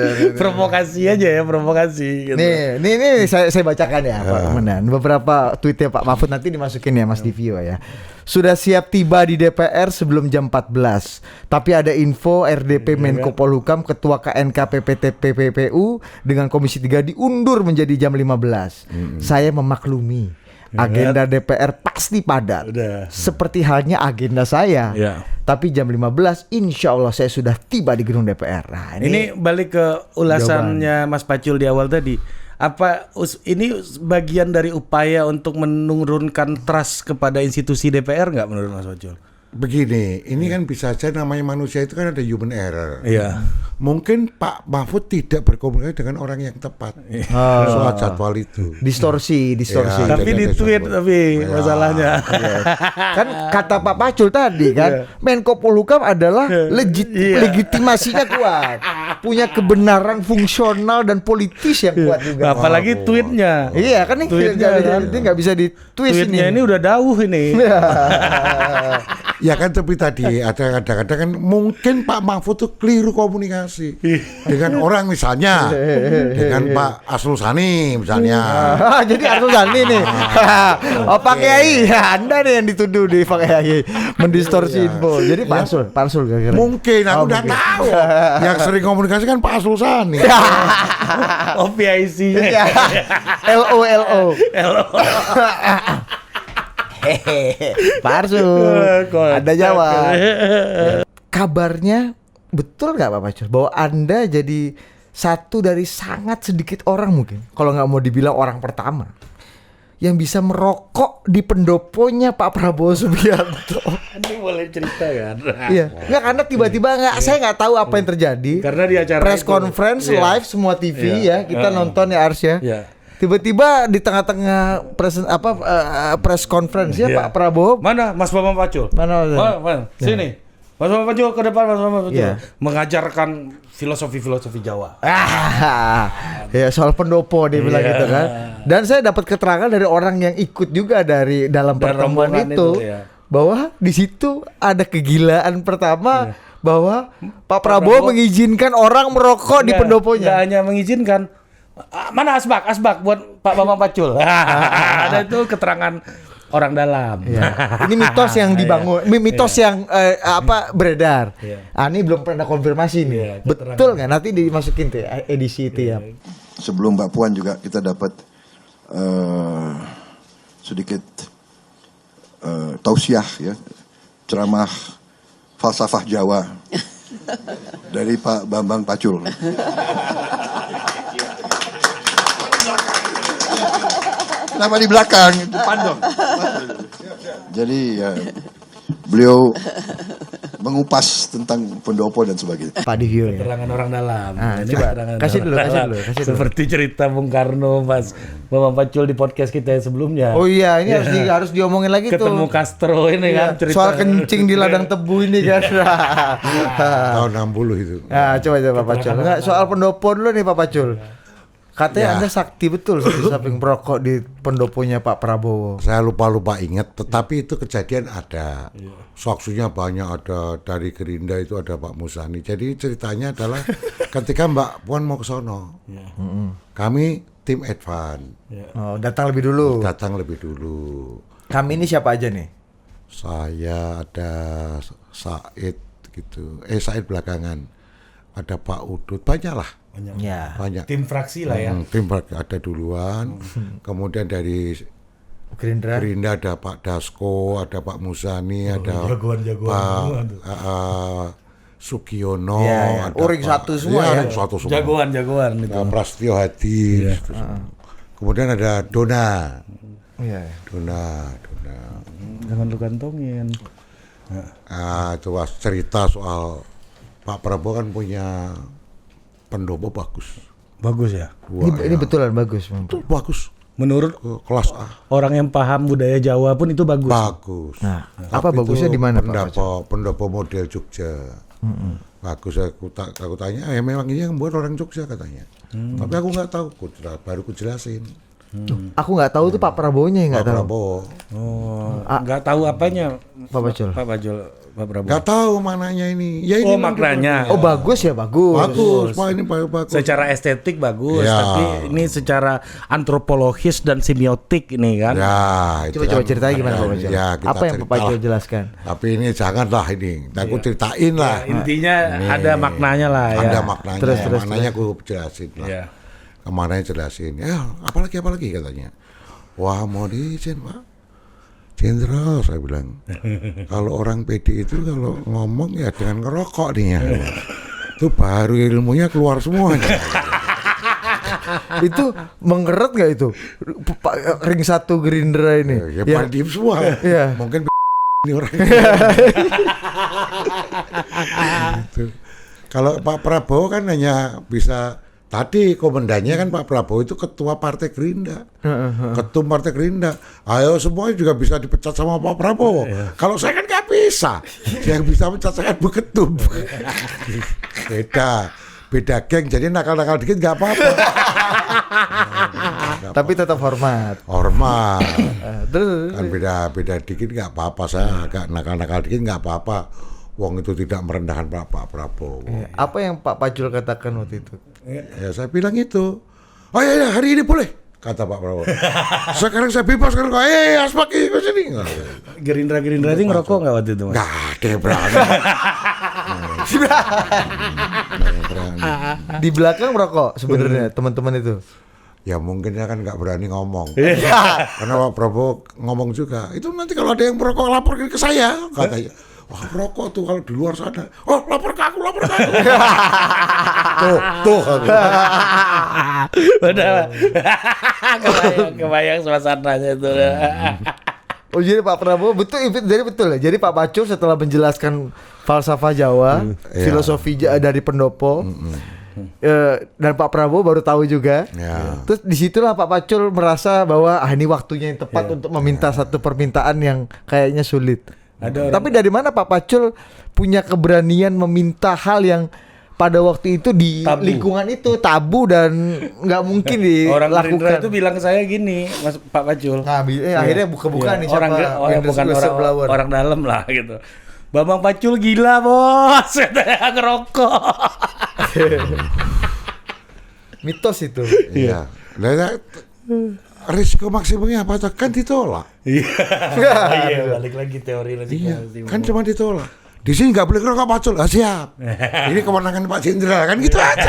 Provokasi aja ya, provokasi gitu. Nih saya bacakan ya Pak Komandan. Beberapa tweetnya Pak Mahfud nanti dimasukin ya Mas Divio ya. Sudah siap tiba di DPR sebelum jam 14. Tapi ada info RDP Menko Polhukam Ketua KNK PPTPPPU dengan Komisi 3 diundur menjadi jam 15. Saya memaklumi. agenda DPR pasti padat. Udah. Seperti halnya agenda saya. Ya. Tapi jam 15 insya Allah saya sudah tiba di gedung DPR. Nah, Ini balik ke ulasannya Mas Pacul di awal tadi. Apa ini bagian dari upaya untuk menurunkan trust kepada institusi DPR nggak menurut Mas Pacul? Begini, ini kan bisa saja namanya manusia itu kan ada human error. Iya. Mungkin Pak Mahfud tidak berkomunikasi dengan orang yang tepat soal jadwal itu. Distorsi. Ya, Tapi jadi di ada tweet sebuah- tapi Ya. masalahnya. Kan kata Pak Pacul tadi kan, Menko Polhukam adalah legitimasinya kuat, punya kebenaran fungsional dan politis yang kuat juga. Apalagi tweetnya. Iya kan nih, Tweetnya kan. ini nggak bisa ditwist Tweetnya ini udah dauh ini. Ya kan, tapi tadi ada kadang-kadang kan mungkin Pak Mahfud tuh keliru komunikasi dengan orang, misalnya dengan Pak Arsul Sani misalnya. Jadi Arsul Sani nih. Oh Pak Kiai, Anda nih yang dituduh di Pak Kiai mendistorsi info. Jadi Pak Arsul kira-kira. Mungkin aku udah mungkin. tahu. Yang sering komunikasi kan Pak Arsul Sani. OPIC. LO. Pak Arsul, Anda jawab. Kabarnya betul nggak Pak Pacul bahwa Anda jadi satu dari sangat sedikit orang, mungkin kalau nggak mau dibilang orang pertama, yang bisa merokok di pendoponya Pak Prabowo Subianto? Ini boleh cerita kan? Iya, nggak, karena tiba-tiba saya nggak tahu apa yang terjadi. Karena di acara press itu. conference Iya. live semua TV Iya. ya, kita nonton ya Ars ya. Iya. Tiba-tiba di tengah-tengah press conference ya Iya. Pak Prabowo. Mana Mas Bambang Pacul? Mana? Sini. Mas Bambang Pacul ke depan, Mas Bambang Pacul. Iya. Mengajarkan filosofi Jawa. Ya soal pendopo dia bilang Iya. gitu kan. Dan saya dapat keterangan dari orang yang ikut juga dari dalam Dan pertemuan rombongan itu, itu, iya. bahwa di situ ada kegilaan pertama bahwa Pak Prabowo mengizinkan orang merokok di Nggak pendoponya. hanya mengizinkan. Mana asbak buat Pak Bambang Pacul. Ada itu keterangan orang dalam. Ya. Ini mitos yang dibangun, mitos yang beredar. Iya. Ini belum pernah konfirmasi nih. Iya, Betul nggak? Nanti dimasukin tuh edisi itu ya. Sebelum Mbak Puan juga kita dapat sedikit tausiah ya, ceramah falsafah Jawa dari Pak Bambang Pacul. Kenapa di belakang? Depan dong. Jadi ya, beliau mengupas tentang pendopo dan sebagainya. Pak Divio ya. Keterangan orang dalam. Ini coba, keterangan kasih orang dulu, kasih dalam. dulu, kasih dulu. Seperti cerita Bung Karno, Mas Bambang Pacul di podcast kita yang sebelumnya. Oh iya, ini harus diomongin lagi Ketemu tuh. Castro ini Iya, kan cerita. soal kencing di ladang tebu ini kan. Tahun 60 itu. Nah, coba Pak Pacul. Enggak, soal pendopo dulu nih Pak Pacul. Katanya Ya. Anda sakti betul di samping merokok di pendoponya Pak Prabowo. Saya lupa ingat, tetapi itu kejadian ada. Saksinya banyak, ada dari Gerindra itu ada Pak Musani. Jadi ceritanya adalah ketika Mbak Puan mau ke sono, kami tim advance Oh, datang lebih dulu. datang lebih dulu. Kami ini siapa aja nih? Saya ada Said gitu, Said belakangan, ada Pak Udut, banyak lah, Ya. banyak. Tim fraksi lah ya. Tim ada duluan, kemudian dari Gerindra. Gerindra ada Pak Dasko, ada Pak Musani, ada jagoan-jagoan. Pak Sugiono, Ya, ya. ada Uring Pak- satu semua ya. uring satu semua. Jagoan itu. Nah, Prasetyo Hadi, gitu semua. Kemudian ada Dona, Iya. Dona. Jangan lu kantongin. Itu cerita soal Pak Prabowo kan punya pendopo bagus. Bagus ya. Ini betulan bagus. Itu bagus. Menurut Kelas A. orang yang paham budaya Jawa pun itu bagus. Bagus. Nah, Tapi apa itu bagusnya di mana, Pak? pendopo model Jogja. Bagus, aku tanya, memang ini yang buat orang Jogja katanya. Tapi aku nggak tahu, baru ku jelasin. Aku nggak tahu tuh Pak Prabowo-nya yang Pak nggak tahu. Prabowo. Oh, nggak tahu apanya Pak Pacul. Pak Prabowo. Nggak tahu maknanya ini. Ya ini Oh, maknanya. Oh bagus ya, bagus. bagus, Pak, ini bagus. Secara estetik bagus, Ya. tapi ini secara antropologis dan semiotik ini kan. Ya, itu Coba kan ceritain gimana ada Pak ini. Pacul? Ya, kita Apa yang Pak cerita Pacul lah. jelaskan? Tapi ini janganlah ini. Aku ceritain lah. Intinya ada maknanya lah ya. Ada maknanya. Terus, maknanya aku jelasin lah. Iya. Kemarin jelasin. Ya, apalagi katanya. Wah mohon izin Pak Jenderal, saya bilang. Kalau orang PD itu kalau ngomong ya dengan ngerokok nih ya. Itu baru ilmunya keluar semuanya. Itu mengeret nggak itu ring 1 Gerindra ini? Ya diem semua. Iya. Mungkin ini orang. Gitu. Kalau Pak Prabowo kan hanya bisa tadi komandannya kan Pak Prabowo itu ketua Partai Gerindra, ketum Partai Gerindra. Ayo semuanya juga bisa dipecat sama Pak Prabowo. Kalau saya kan nggak bisa, yang bisa pecat saya kan ketum. Beda geng, jadi nakal-nakal dikit nggak apa-apa. Tapi tetap hormat. Hormat. Terus Kan beda dikit nggak apa-apa, saya agak nakal-nakal dikit nggak apa-apa. Wong itu tidak merendahkan Pak Prabowo. apa yang Pak Pacul katakan waktu itu? Ya saya bilang itu. Oh ya hari ini boleh, kata Pak Prabowo. Sekarang saya bebas kan kok. Aspak ke sini. Gerindra ini ngerokok nggak waktu itu, Mas? Nggak ada yang berani. Di belakang merokok sebenarnya teman-teman itu. Ya mungkin dia kan nggak berani ngomong. Karena Pak Prabowo ngomong juga. Itu nanti kalau ada yang merokok lapor ke saya, katanya. Wah merokok tuh kalau di luar sana. Oh lapor ke aku. Tuh. Udah. Kebayang suasananya itu. Oh jadi Pak Prabowo betul ya. Jadi Pak Pacul setelah menjelaskan falsafah Jawa, filosofi dari pendopo, dan Pak Prabowo baru tahu juga. Ya. Terus disitulah Pak Pacul merasa bahwa ini waktunya yang tepat untuk meminta satu permintaan yang kayaknya sulit. Tapi dari mana Pak Pacul punya keberanian meminta hal yang pada waktu itu di lingkungan itu tabu dan nggak mungkin dilakukan? Orang Gerindra itu bilang ke saya gini, Mas Pak Pacul. Nah, akhirnya buka-buka nih orang siapa bukan orang dalam lah gitu. Bambang Pacul gila bos, katanya ngerokok. Mitos itu. Iya. Risiko maksimumnya apa tuh? Kan ditolak. Iya, balik lagi teori resiko. Kan cuma ditolak. Di sini nggak boleh ngerokok Pacul. Siap. Ini kewenangan Pak Jenderal kan gitu aja.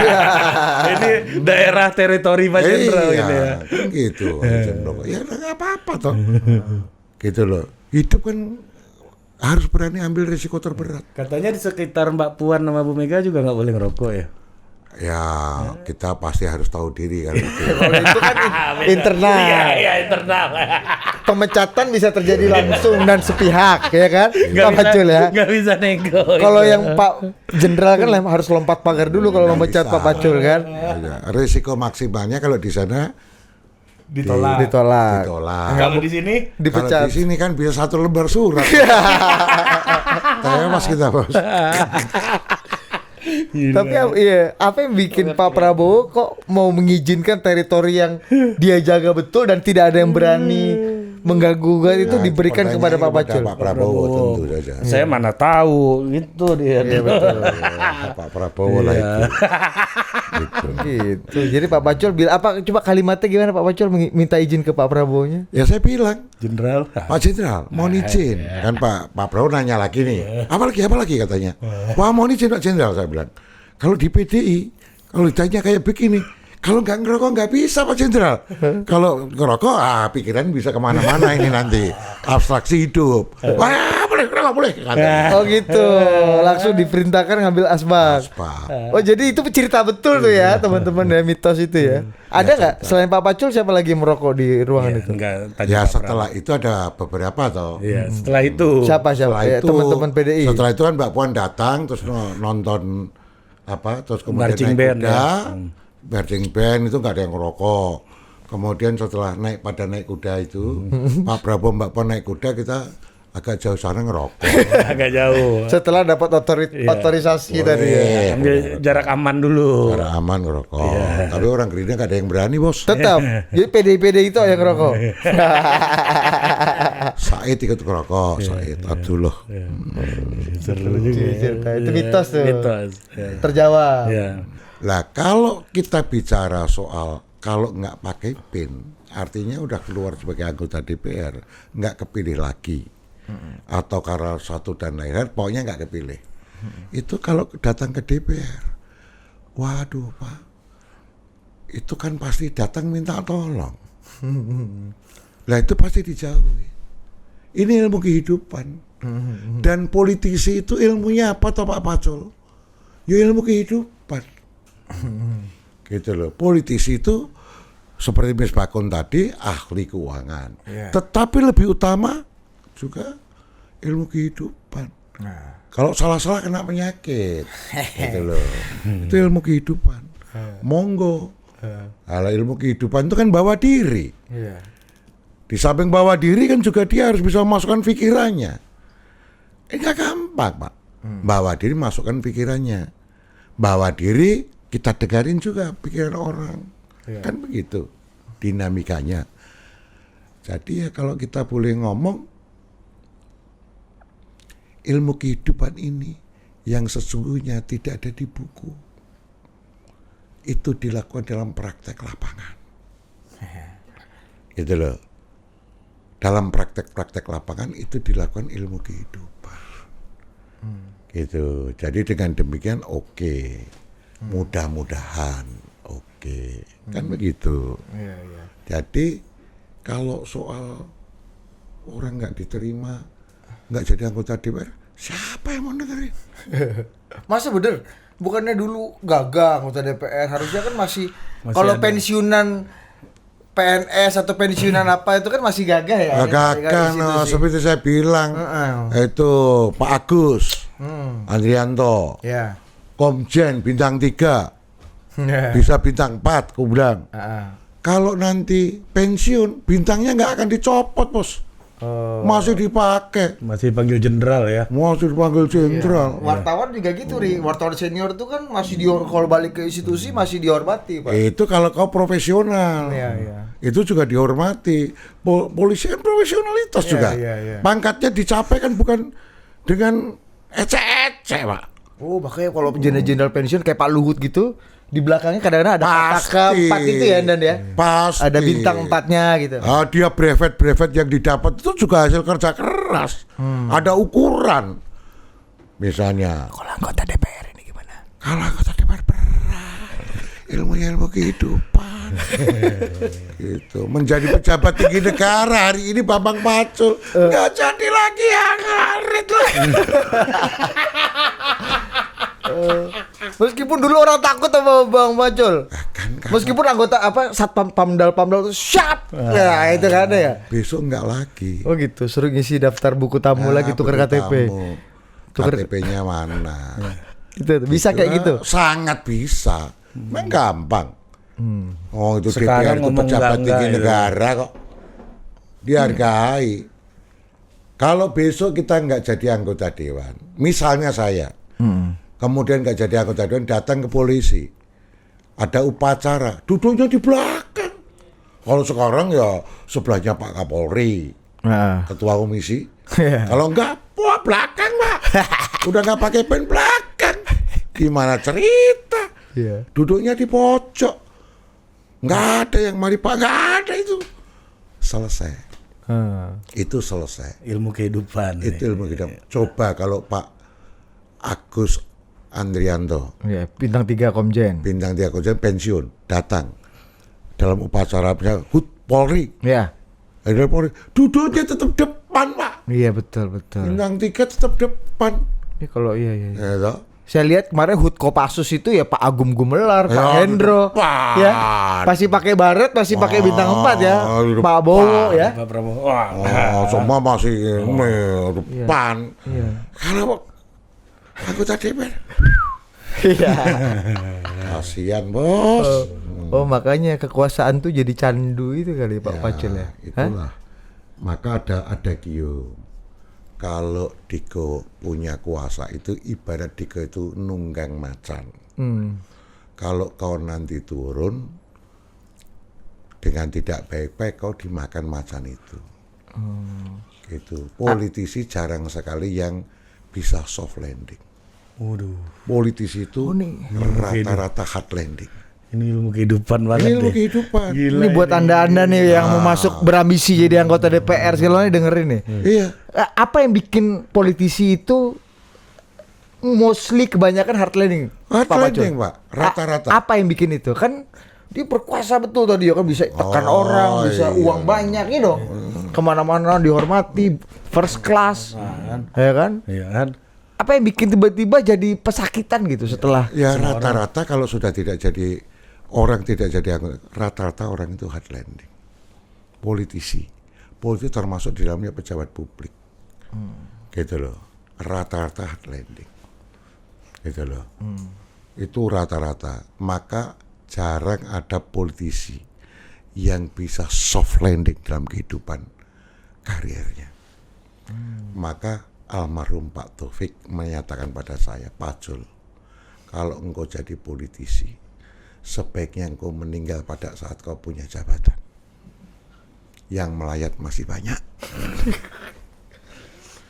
Ini daerah teritori Pak Jenderal gitu ya. Kan gitu. Ya nggak apa-apa toh. Gitu loh. Hidup kan harus berani ambil risiko terberat. Katanya di sekitar Mbak Puan sama Bu Mega juga nggak boleh ngerokok ya? Ya kita pasti harus tahu diri kan. Kalau itu kan internal. Iya internal. Pemecatan bisa terjadi langsung dan sepihak, ya kan? Pak Pacul ya. Nggak bisa nego. Kalau yang Pak Jenderal kan harus lompat pagar dulu kalau memecat Pak Pacul kan. Ya, risiko maksimalnya kalau di sana ditolak. Kalau di sini dipecat. Kalau di sini kan bisa 1 lembar surat. Tewas kita bos. Tapi apa yang bikin Pak Prabowo kok mau mengizinkan teritori yang dia jaga betul dan tidak ada yang berani mengganggu itu diberikan kepada Pak Pacul? Pak Prabowo tentu saja. saya mana tahu gitu dia. Iya betul. Pak Prabowo lah itu. Gitu. Jadi Pak Pacul bilang apa? Coba kalimatnya gimana Pak Pacul minta izin ke Pak Prabowo-nya? Ya saya bilang, Jenderal. Pak Jenderal, mohon izin. Kan Pak Prabowo nanya lagi nih. Apa lagi katanya? Wah mohon izin Pak Jenderal, saya bilang. Kalau di PDI, kalau ditanya kayak begini, kalau nggak ngerokok nggak bisa Pak Jenderal. Kalau ngerokok, pikiran bisa kemana-mana ini nanti. Abstraksi hidup. Wah boleh ngerokok boleh. Oh gitu, langsung diperintahkan ngambil asbak. Oh jadi itu cerita betul tuh ya teman-teman ya, mitos itu ya. Ada nggak selain Pak Pacul siapa lagi yang merokok di ruangan itu? Ya setelah itu ada beberapa toh. Iya setelah itu. Siapa? Ya, teman-teman PDI. Setelah itu kan Mbak Puan datang terus nonton terus kemudian marching naik band, kuda, ya. Marching band itu nggak ada yang ngerokok. Kemudian setelah naik kuda itu, Pak Prabowo Mbak Puan naik kuda, kita agak jauh sana ngerokok. Agak jauh. Setelah dapat otorisasi tadi ya. Ambil jarak aman dulu. Jarak aman ngerokok. Tapi orang Gerindra nggak ada yang berani bos. Tetap. Jadi PDI itu yang ngerokok. Said ikut ngerokok, Said Abdullah. Seru juga. Itu mitos tuh. Mitos. Terjawab. Ya. Lah kalau kita bicara soal kalau nggak pakai PIN, artinya udah keluar sebagai anggota DPR, nggak kepilih lagi, atau karena satu dan lain-lain, pokoknya nggak kepilih. Itu kalau datang ke DPR, waduh Pak, itu kan pasti datang minta tolong. Lah itu pasti dijauhi. Ini ilmu kehidupan. Dan politisi itu ilmunya apa toh Pak Pacul? Ya ilmu kehidupan. Gitu loh. Politisi itu seperti Miss Bakun tadi ahli keuangan. Tetapi lebih utama juga ilmu kehidupan. Kalau salah-salah kena penyakit. Gitu loh. Itu ilmu kehidupan. Monggo. Kalau ilmu kehidupan itu kan bawa diri. Di samping bawa diri kan juga dia harus bisa memasukkan pikirannya. Enggak gampang Pak. Bawa diri masukkan pikirannya. Bawa diri kita dengarin juga pikiran orang. Kan begitu dinamikanya. Jadi ya kalau kita boleh ngomong, ilmu kehidupan ini yang sesungguhnya tidak ada di buku. Itu dilakukan dalam praktek lapangan. Gitu loh. Dalam praktek-praktek lapangan itu dilakukan ilmu kehidupan. Gitu. Jadi dengan demikian oke. Mudah-mudahan oke. Kan begitu. Jadi kalau soal orang nggak diterima, nggak jadi anggota DPR, siapa yang mau dengerin? Masa bener? Bukannya dulu gagah anggota DPR, harusnya kan masih kalau pensiunan PNS atau pensiunan apa itu kan masih gagah ya? Gagah, seperti saya bilang, itu Pak Agus, Andrianto, Komjen bintang 3, bisa bintang 4, aku bilang. Kalau nanti pensiun, bintangnya nggak akan dicopot, Bos. Masih dipakai. Masih dipanggil jenderal ya. Masih dipanggil jenderal. Wartawan juga gitu, Ri. Wartawan senior itu kan masih kalau balik ke institusi masih dihormati, Pak. Itu kalau kau profesional. Itu juga dihormati. Polisi kan profesionalitas juga. Pangkatnya dicapai kan bukan dengan ecek-ecek, Pak. Oh, makanya kalau jenderal pensiun kayak Pak Luhut gitu, di belakangnya kadang-kadang ada pataka 4 itu ya, Dan ya. Pasti. Ada bintang 4-nya gitu. Dia brevet-brevet yang didapat itu juga hasil kerja keras. Ada ukuran. Misalnya. Kalau anggota DPR ini gimana? Kalau anggota DPR berat. Ilmunya ilmu kehidupan. Gitu. Menjadi pejabat tinggi negara hari ini Bambang Pacul. Nggak jadi lagi ya ngarit lah. Meskipun dulu orang takut sama Bang Pacul. Meskipun anggota Satpam Pamdal itu siap. Ya itu kan ada ya. Besok enggak lagi. Oh gitu, suruh ngisi daftar buku tamu lagi tukar KTP. KTP-nya mana? Itu bisa kayak gitu. Sangat bisa. Memang gampang. Oh itu Sekarang DPR itu pejabat tinggi negara kok. Dihargai. Kalau besok kita nggak jadi anggota dewan, misalnya saya. Kemudian nggak jadi anggota dewan, datang ke polisi, ada upacara, duduknya di belakang. Kalau sekarang ya sebelahnya Pak Kapolri, ketua komisi. Kalau enggak, wah belakang Pak, udah nggak pakai pen belakang. Gimana cerita? Duduknya di pojok, nggak ada yang mari Pak, nggak ada itu. Selesai. Itu selesai. Ilmu kehidupan. Itu ilmu kehidupan. Coba kalau Pak Agus Andrianto, bintang 3 Komjen. Bintang 3 Komjen pensiun, datang dalam upacara misalnya HUT Polri. Ada Polri, duduknya tetap depan, Pak. Iya betul. Bintang 3 tetap depan. Ini kalau iya. Ya, saya lihat kemarin HUT Kopassus itu ya Pak Agung Gumelar, Pak Hendro, ya masih pakai baret, masih pakai bintang 4 ya, Pak Bowo ya. Pak Prabowo. Semua masih depan. Kalau anggota DPR, kasihan bos. Oh makanya kekuasaan tuh jadi candu itu kali Pak Pacul ya. Itulah. Maka ada Gio. Kalau Diko punya kuasa itu ibarat Diko itu nunggang macan. Kalau kau nanti turun dengan tidak baik-baik, kau dimakan macan itu. Gitu. Politisi jarang sekali yang bisa soft landing. Politisi itu rata-rata hard landing. Ini ilmu kehidupan banget. Ini ilmu kehidupan. Gila, ini buat anda nih yang mau masuk berambisi jadi anggota DPR segalanya dengerin nih. Iya. Apa yang bikin politisi itu mostly kebanyakan hard landing? Hard landing, Pak. Rata-rata. Apa yang bikin itu? Kan dia berkuasa betul tadi ya kan, bisa tekan orang, bisa uang banyak gitu. Kemana-mana dihormati, first class, ya kan? Iya kan? Apa yang bikin tiba-tiba jadi pesakitan gitu setelah? Ya rata-rata kalau sudah tidak jadi orang, tidak jadi anggota, rata-rata orang itu hard landing. Politisi termasuk di dalamnya pejabat publik, gitu loh. Rata-rata hard landing, gitu loh. Itu rata-rata. Maka jarang ada politisi yang bisa soft landing dalam kehidupan karirnya. Maka almarhum Pak Taufik menyatakan pada saya, Pak Jul, kalau engkau jadi politisi, sebaiknya engkau meninggal pada saat kau punya jabatan. Yang melayat masih banyak.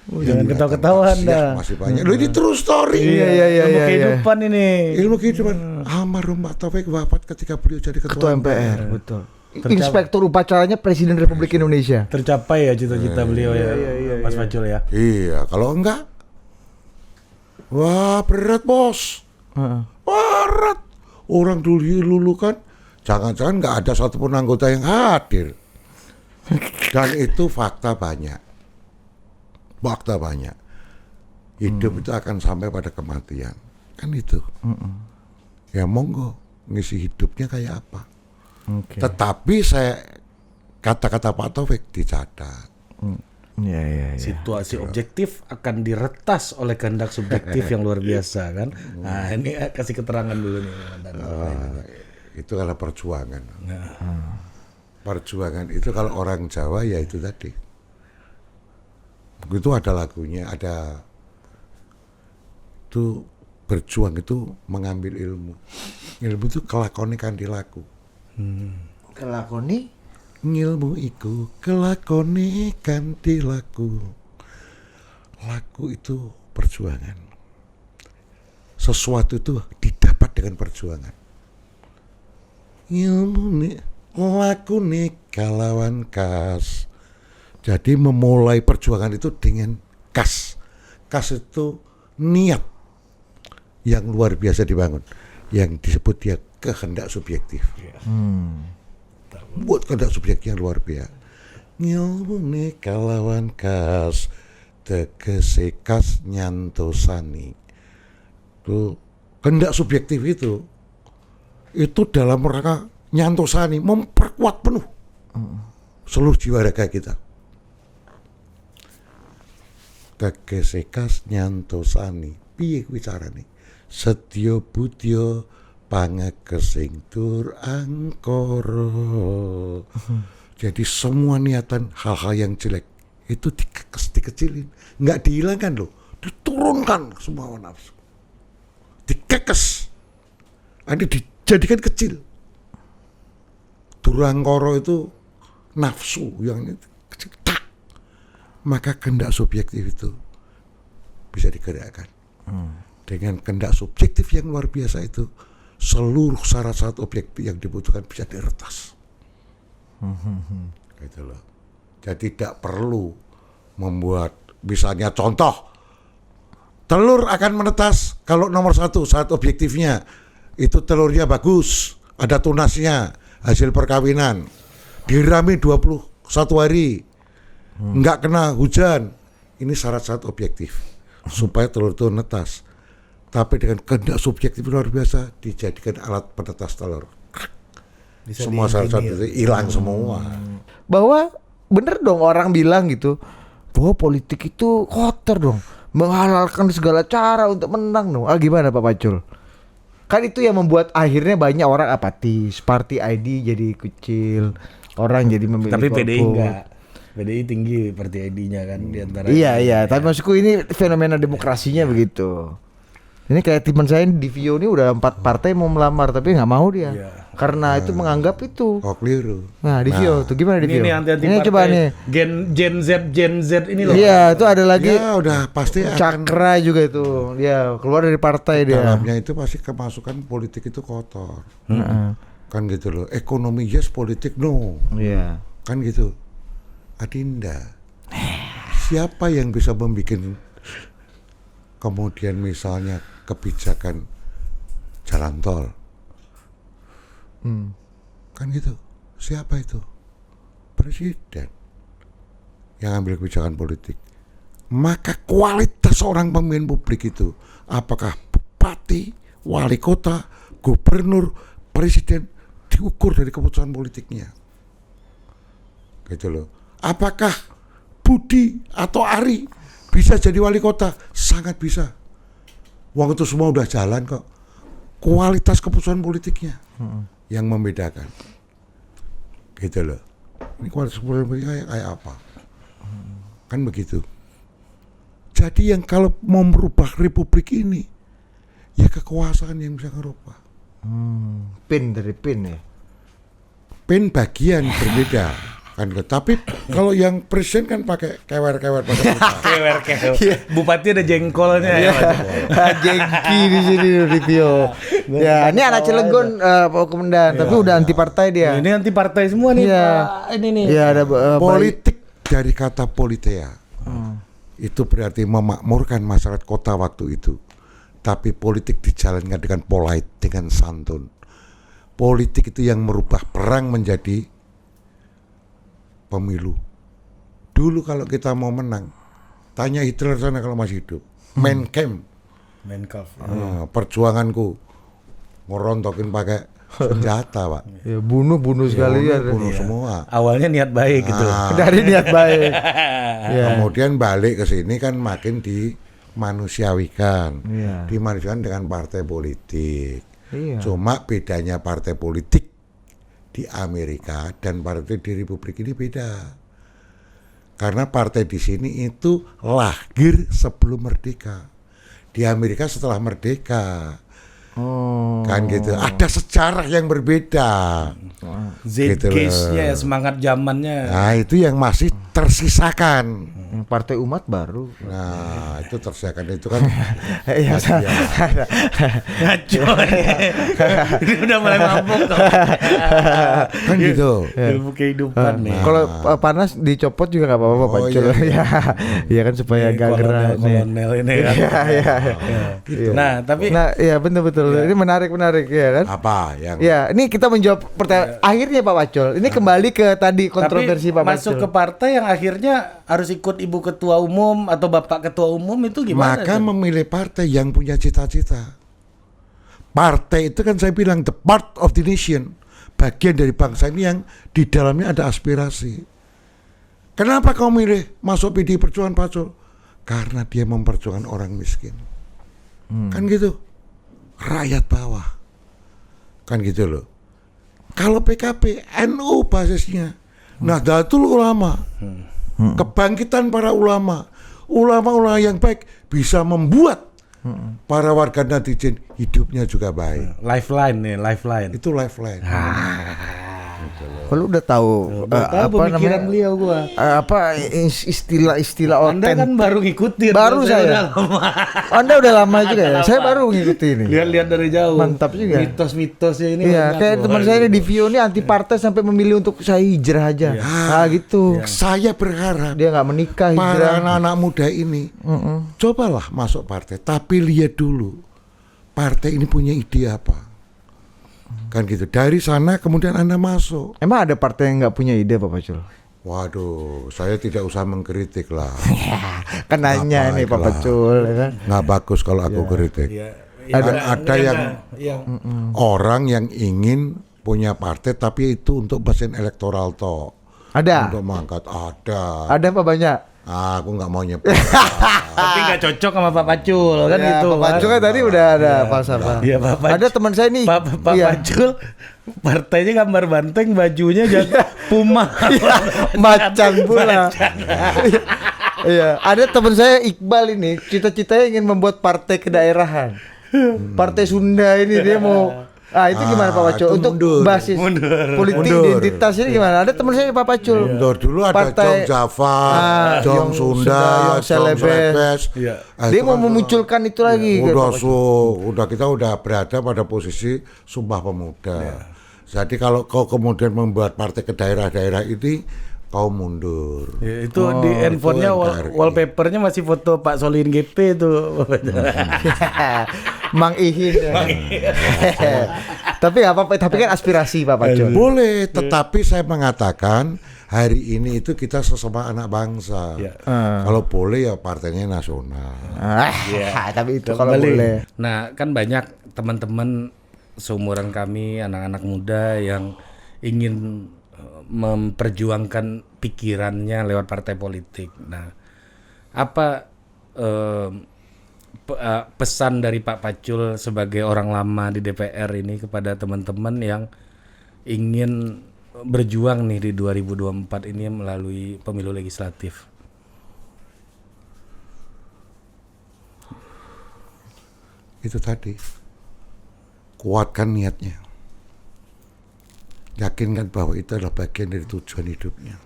Jangan ketawa-ketawa Anda. Masih banyak. Loh, ini true story. Iya. Ilmu kehidupan ini. Ilmu kehidupan. Almarhum Pak Taufik wafat ketika beliau jadi ketua MPR. Betul. Inspektur upacaranya Presiden Republik Indonesia. Tercapai ya cita-cita beliau ya, Mas Pacul ya. Iya, kalau enggak, wah berat bos. Berat. Orang dulu kan, jangan-jangan nggak ada satupun anggota yang hadir. Dan itu fakta banyak. Hidup itu akan sampai pada kematian. Kan itu. Ya monggo, ngisi hidupnya kayak apa. Tetapi saya kata-kata Pak Taufik dicatat. Situasi objektif akan diretas oleh kehendak subjektif yang luar biasa kan. Nah ini kasih keterangan dulu nih. Itu adalah perjuangan. Perjuangan itu kalau orang Jawa ya itu tadi. Itu ada lagunya, ada itu berjuang itu mengambil ilmu. Ilmu itu kelakoni kan dilaku. Kelakoni? Ilmu iku kelakoni kan dilaku. Laku itu perjuangan. Sesuatu itu didapat dengan perjuangan. Ilmu nih laku nih kalawan kas. Jadi memulai perjuangan itu dengan kas. Kas itu niat yang luar biasa dibangun, yang disebut dia kehendak subjektif. Buat kehendak subjektif yang luar biasa. Ilmu nih kalawan kas, tegese kas nyantosani. Itu kehendak subjektif itu dalam rangka nyantosani, memperkuat penuh seluruh jiwa raga kita. Tegese kas nyantosani, piye kuwi carane? Setya budya pangekesing tur angkara. Jadi semua niatan hal-hal yang jelek itu dikecilin, nggak dihilangkan loh, diturunkan semua nafsu, dikekes, ada dijadikan kecil. Durangkara itu nafsu yang kecil, tak. Maka kehendak subjektif itu bisa digerakkan. Dengan kehendak subjektif yang luar biasa itu, seluruh syarat-syarat objektif yang dibutuhkan bisa diretas. Gitu loh. Jadi tidak perlu membuat, misalnya contoh, telur akan menetas kalau nomor satu syarat objektifnya itu telurnya bagus, ada tunasnya, hasil perkawinan, dirami 21 hari, nggak kena hujan. Ini syarat-syarat objektif supaya telur itu netas. Tapi dengan kehendak subjektif luar biasa dijadikan alat penetas telur. Bisa semua syarat-syarat itu hilang semua. Bahwa bener dong orang bilang gitu, bahwa politik itu kotor dong, menghalalkan segala cara untuk menang dong. Gimana Pak Pacul? Kan itu yang membuat akhirnya banyak orang apatis, party ID jadi kecil, orang jadi memilih. Tapi PDI enggak. PDI tinggi party ID-nya kan di antara. Iya, tapi maksudku ini fenomena demokrasinya begitu. Ini kayak teman saya di Vio ini udah 4 partai mau melamar tapi nggak mau dia. Karena itu menganggap itu. Oh, keliru. Nah, di Vio tuh gimana di Vio? Ini coba nih. Gen Z ini loh. Iya, itu ada lagi. Ya, udah pasti Cakra juga itu. Dia keluar dari partai dia. Dalamnya itu pasti kemasukan politik itu kotor. Kan gitu loh. Ekonomi yes, politik no. Iya. Kan gitu. Adinda. Siapa yang bisa membuat kemudian misalnya kebijakan jalan tol Kan gitu. Siapa itu? Presiden yang ambil kebijakan politik. Maka kualitas seorang pemimpin publik itu, apakah bupati, wali kota, gubernur, presiden, diukur dari keputusan politiknya. Gitu loh. Apakah Budi atau Ari bisa jadi wali kota? Sangat bisa. Wong itu semua udah jalan kok. Kualitas keputusan politiknya yang membedakan. Gitu loh. Ini kualitas keputusan politiknya kayak apa? Kan begitu. Jadi yang kalau mau merubah republik ini, ya kekuasaan yang bisa ngerubah. Pin dari pin ya. Pin bagian berbeda kan. Tapi kalau yang presiden kan pakai kewer-kewer pakai pulsa. Kewer. Bupati ada jengkolnya ya. Jengki di sini review. Ya, ini anak Cilegon komandan, tapi udah anti partai dia. Ini anti partai semua nih. Iya. Pak. Ini nih. Iya, ada Politik dari kata politea. Itu berarti memakmurkan masyarakat kota waktu itu. Tapi politik dijalankan dengan polite, dengan santun. Politik itu yang merubah perang menjadi pemilu. Dulu kalau kita mau menang, tanya Hitler sana kalau masih hidup. Mein Kampf. Perjuanganku ngerontokin pakai senjata, Pak. Ya, bunuh sekalian. Bunuh semua. Awalnya niat baik gitu. Dari niat baik. Ya. Kemudian balik ke sini kan makin dimanusiawikan. Iya. Dimanusiawikan dengan partai politik. Iya. Cuma bedanya partai politik di Amerika dan partai di Republik ini beda. Karena partai di sini itu lahir sebelum merdeka. Di Amerika setelah merdeka. Kan gitu. Ada sejarah yang berbeda. Zeitgeist-nya ya, semangat zamannya. Nah, itu yang masih tersisakan. Partai umat baru. Nah, itu tersisakan itu kan. Iya. Ngaco. Ini udah mulai mabuk kok. Kan gitu. Ilmu kehidupan nih. Kalau panas dicopot juga nggak apa-apa Pak Cul. Iya kan supaya gak gerah. Kolonel ini kan. Iya. Nah, tapi iya betul. Ini menarik ya kan? Apa yang Ya, ini kita menjawab pertanyaan akhirnya Pak Pacul. Ini kembali ke tadi kontroversi Pak Pacul. masuk ke partai yang akhirnya harus ikut ibu ketua umum atau bapak ketua umum itu gimana? maka memilih partai yang punya cita-cita. Partai itu kan saya bilang the part of the nation, bagian dari bangsa ini yang di dalamnya ada aspirasi. Kenapa kau milih masuk PDI Perjuangan, Pacul? Karena dia memperjuangkan orang miskin. Kan gitu. Rakyat bawah. Kan gitu loh. Kalau PKB, NU basisnya Nahdlatul Ulama. Kebangkitan para ulama. Ulama-ulama yang baik bisa membuat para warga netizen hidupnya juga baik. Lifeline nih, lifeline. Itu lifeline. Kalau udah tahu apa pemikiran namanya? beliau gua. Apa istilah-istilah Anda kan otentik. baru ngikutin. Baru Udah saya. lama. Anda udah lama juga ya. Saya baru ngikuti ini. Lihat-lihat dari jauh. Mantap juga. Mitos-mitosnya ini. Iya, banyak kayak loh. teman saya ini di Vio ini anti partai sampai memilih untuk saya hijrah aja. Nah, gitu. Saya berharap Dia nggak menikah para hijrah. anak-anak muda ini cobalah masuk partai, tapi lihat dulu partai ini punya ide apa. Kan gitu. Dari sana kemudian Anda masuk. Emang ada partai yang nggak punya ide Pak Pacul? Waduh, saya tidak usah mengkritik lah. Kan nanya nih Pak Baiklah. Pacul ya kan? Nggak bagus kalau aku kritik. Iya. Ada yang orang yang ingin punya partai tapi itu untuk mesin elektoral toh. Ada. Untuk mengangkat ada. Ada apa banyak? Aku nggak mau nyebut. Tapi nggak cocok sama Pak Pacul kan Ya, gitu. Pak Pacul kan tadi udah ada falsafah. Iya, Pak Pacul. Ada teman saya nih. Pak iya. Pacul partainya gambar banteng, bajunya jadi Puma. Macan pula. Iya, ada teman saya Iqbal ini cita-citanya ingin membuat partai kedaerahan. Partai Sunda ini dia mau. Itu gimana Pak Pacul? itu Untuk mundur. basis politik Mundur. identitas ini gimana? Ada teman saya Pak Pacul. Mundur dulu ada Jong Java, Jong Sunda, Jong Jong Selebes. Iya. Dia mau memunculkan itu lagi. Udah kita udah berada pada posisi Sumpah Pemuda. Jadi kalau kau kemudian membuat partai ke daerah-daerah ini, kau mundur. Ya, itu di handphonenya itu NKRI. wallpapernya masih foto Pak Solihin GP tuh. Mang Ihin. Tapi nggak apa-apa, tapi kan aspirasi Pak Pacul. Boleh, tetapi saya mengatakan hari ini itu kita sesama anak bangsa. Kalau boleh ya partainya nasional. Tapi itu kalau boleh. Nah, kan banyak teman-teman seumuran kami, anak-anak muda yang ingin memperjuangkan pikirannya lewat partai politik. Nah, apa pesan dari Pak Pacul sebagai orang lama di DPR ini kepada teman-teman yang ingin berjuang nih di 2024 ini melalui pemilu legislatif? Itu tadi, kuatkan niatnya, yakinkan bahwa itu adalah bagian dari tujuan hidupnya,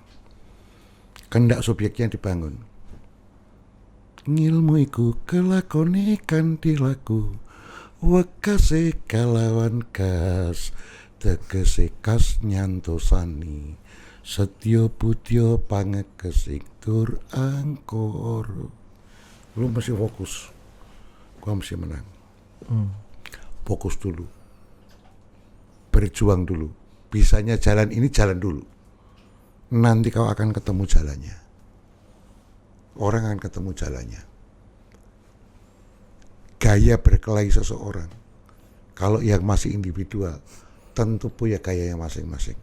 kehendak subjeknya dibangun. Ngilmu iku kelakone kanthi laku, wekase kalawan kas, tegese kas nyantosani, setya budya pangekesing tur angkara. Lu mesti fokus, gua mesti menang. Fokus dulu, berjuang dulu. Bisanya jalan ini, jalan dulu. Nanti kau akan ketemu jalannya. Orang akan ketemu jalannya. Gaya berkelahi seseorang, kalau yang masih individual, tentu punya gayanya masing-masing.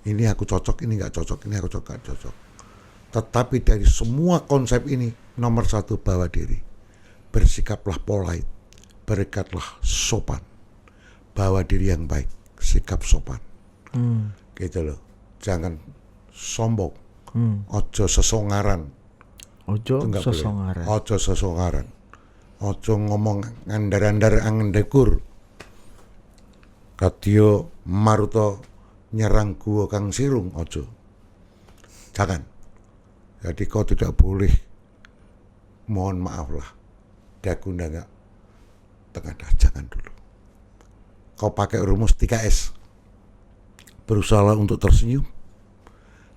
Ini aku cocok, ini nggak cocok, ini aku cocok, nggak cocok. Tetapi dari semua konsep ini, nomor satu bawa diri. Bersikaplah polite, berikatlah sopan. Bawa diri yang baik, sikap sopan. Gitu loh. Jangan sombong. Ojo sesongaran. Ojo sesongaran. Ojo sesongaran. Ojo ngomong ngandar-andar angendekur. Kadya Maruta nyerang gua Kang Sirung, ojo. Jangan. Jadi kau tidak boleh, mohon maaf lah, dagu nggak tengah dah, jangan dulu. Kau pakai rumus 3S. Berusaha untuk tersenyum,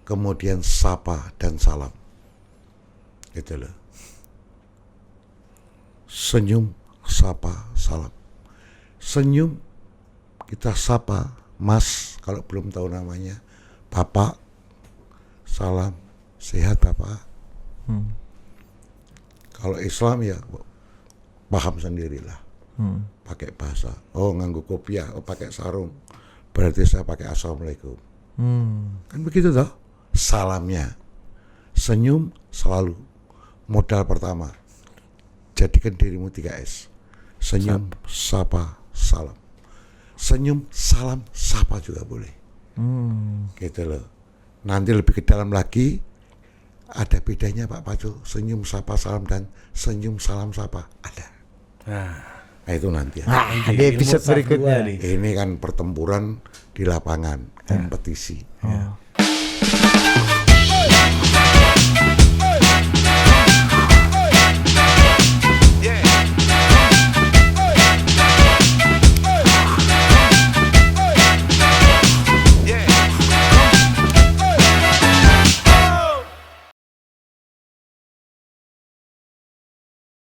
kemudian sapa dan salam. Gitu loh. Senyum, sapa, salam. Senyum, kita sapa, Mas, kalau belum tahu namanya, Bapak, salam, sehat Bapak. Kalau Islam ya paham sendirilah. Pakai bahasa, oh nganggo kopiah, oh pakai sarung, berarti saya pakai assalamualaikum. Kan begitu toh salamnya. Senyum selalu modal pertama. Jadikan dirimu 3S. Senyum, sapa, salam. Senyum, salam, sapa juga boleh. Gitu loh. Nanti lebih ke dalam lagi, ada bedanya Pak Pacul, senyum, sapa, salam dan senyum, salam, sapa. Ada. Nah itu nanti. Di episode berikutnya. Ini kan pertempuran di lapangan, kompetisi.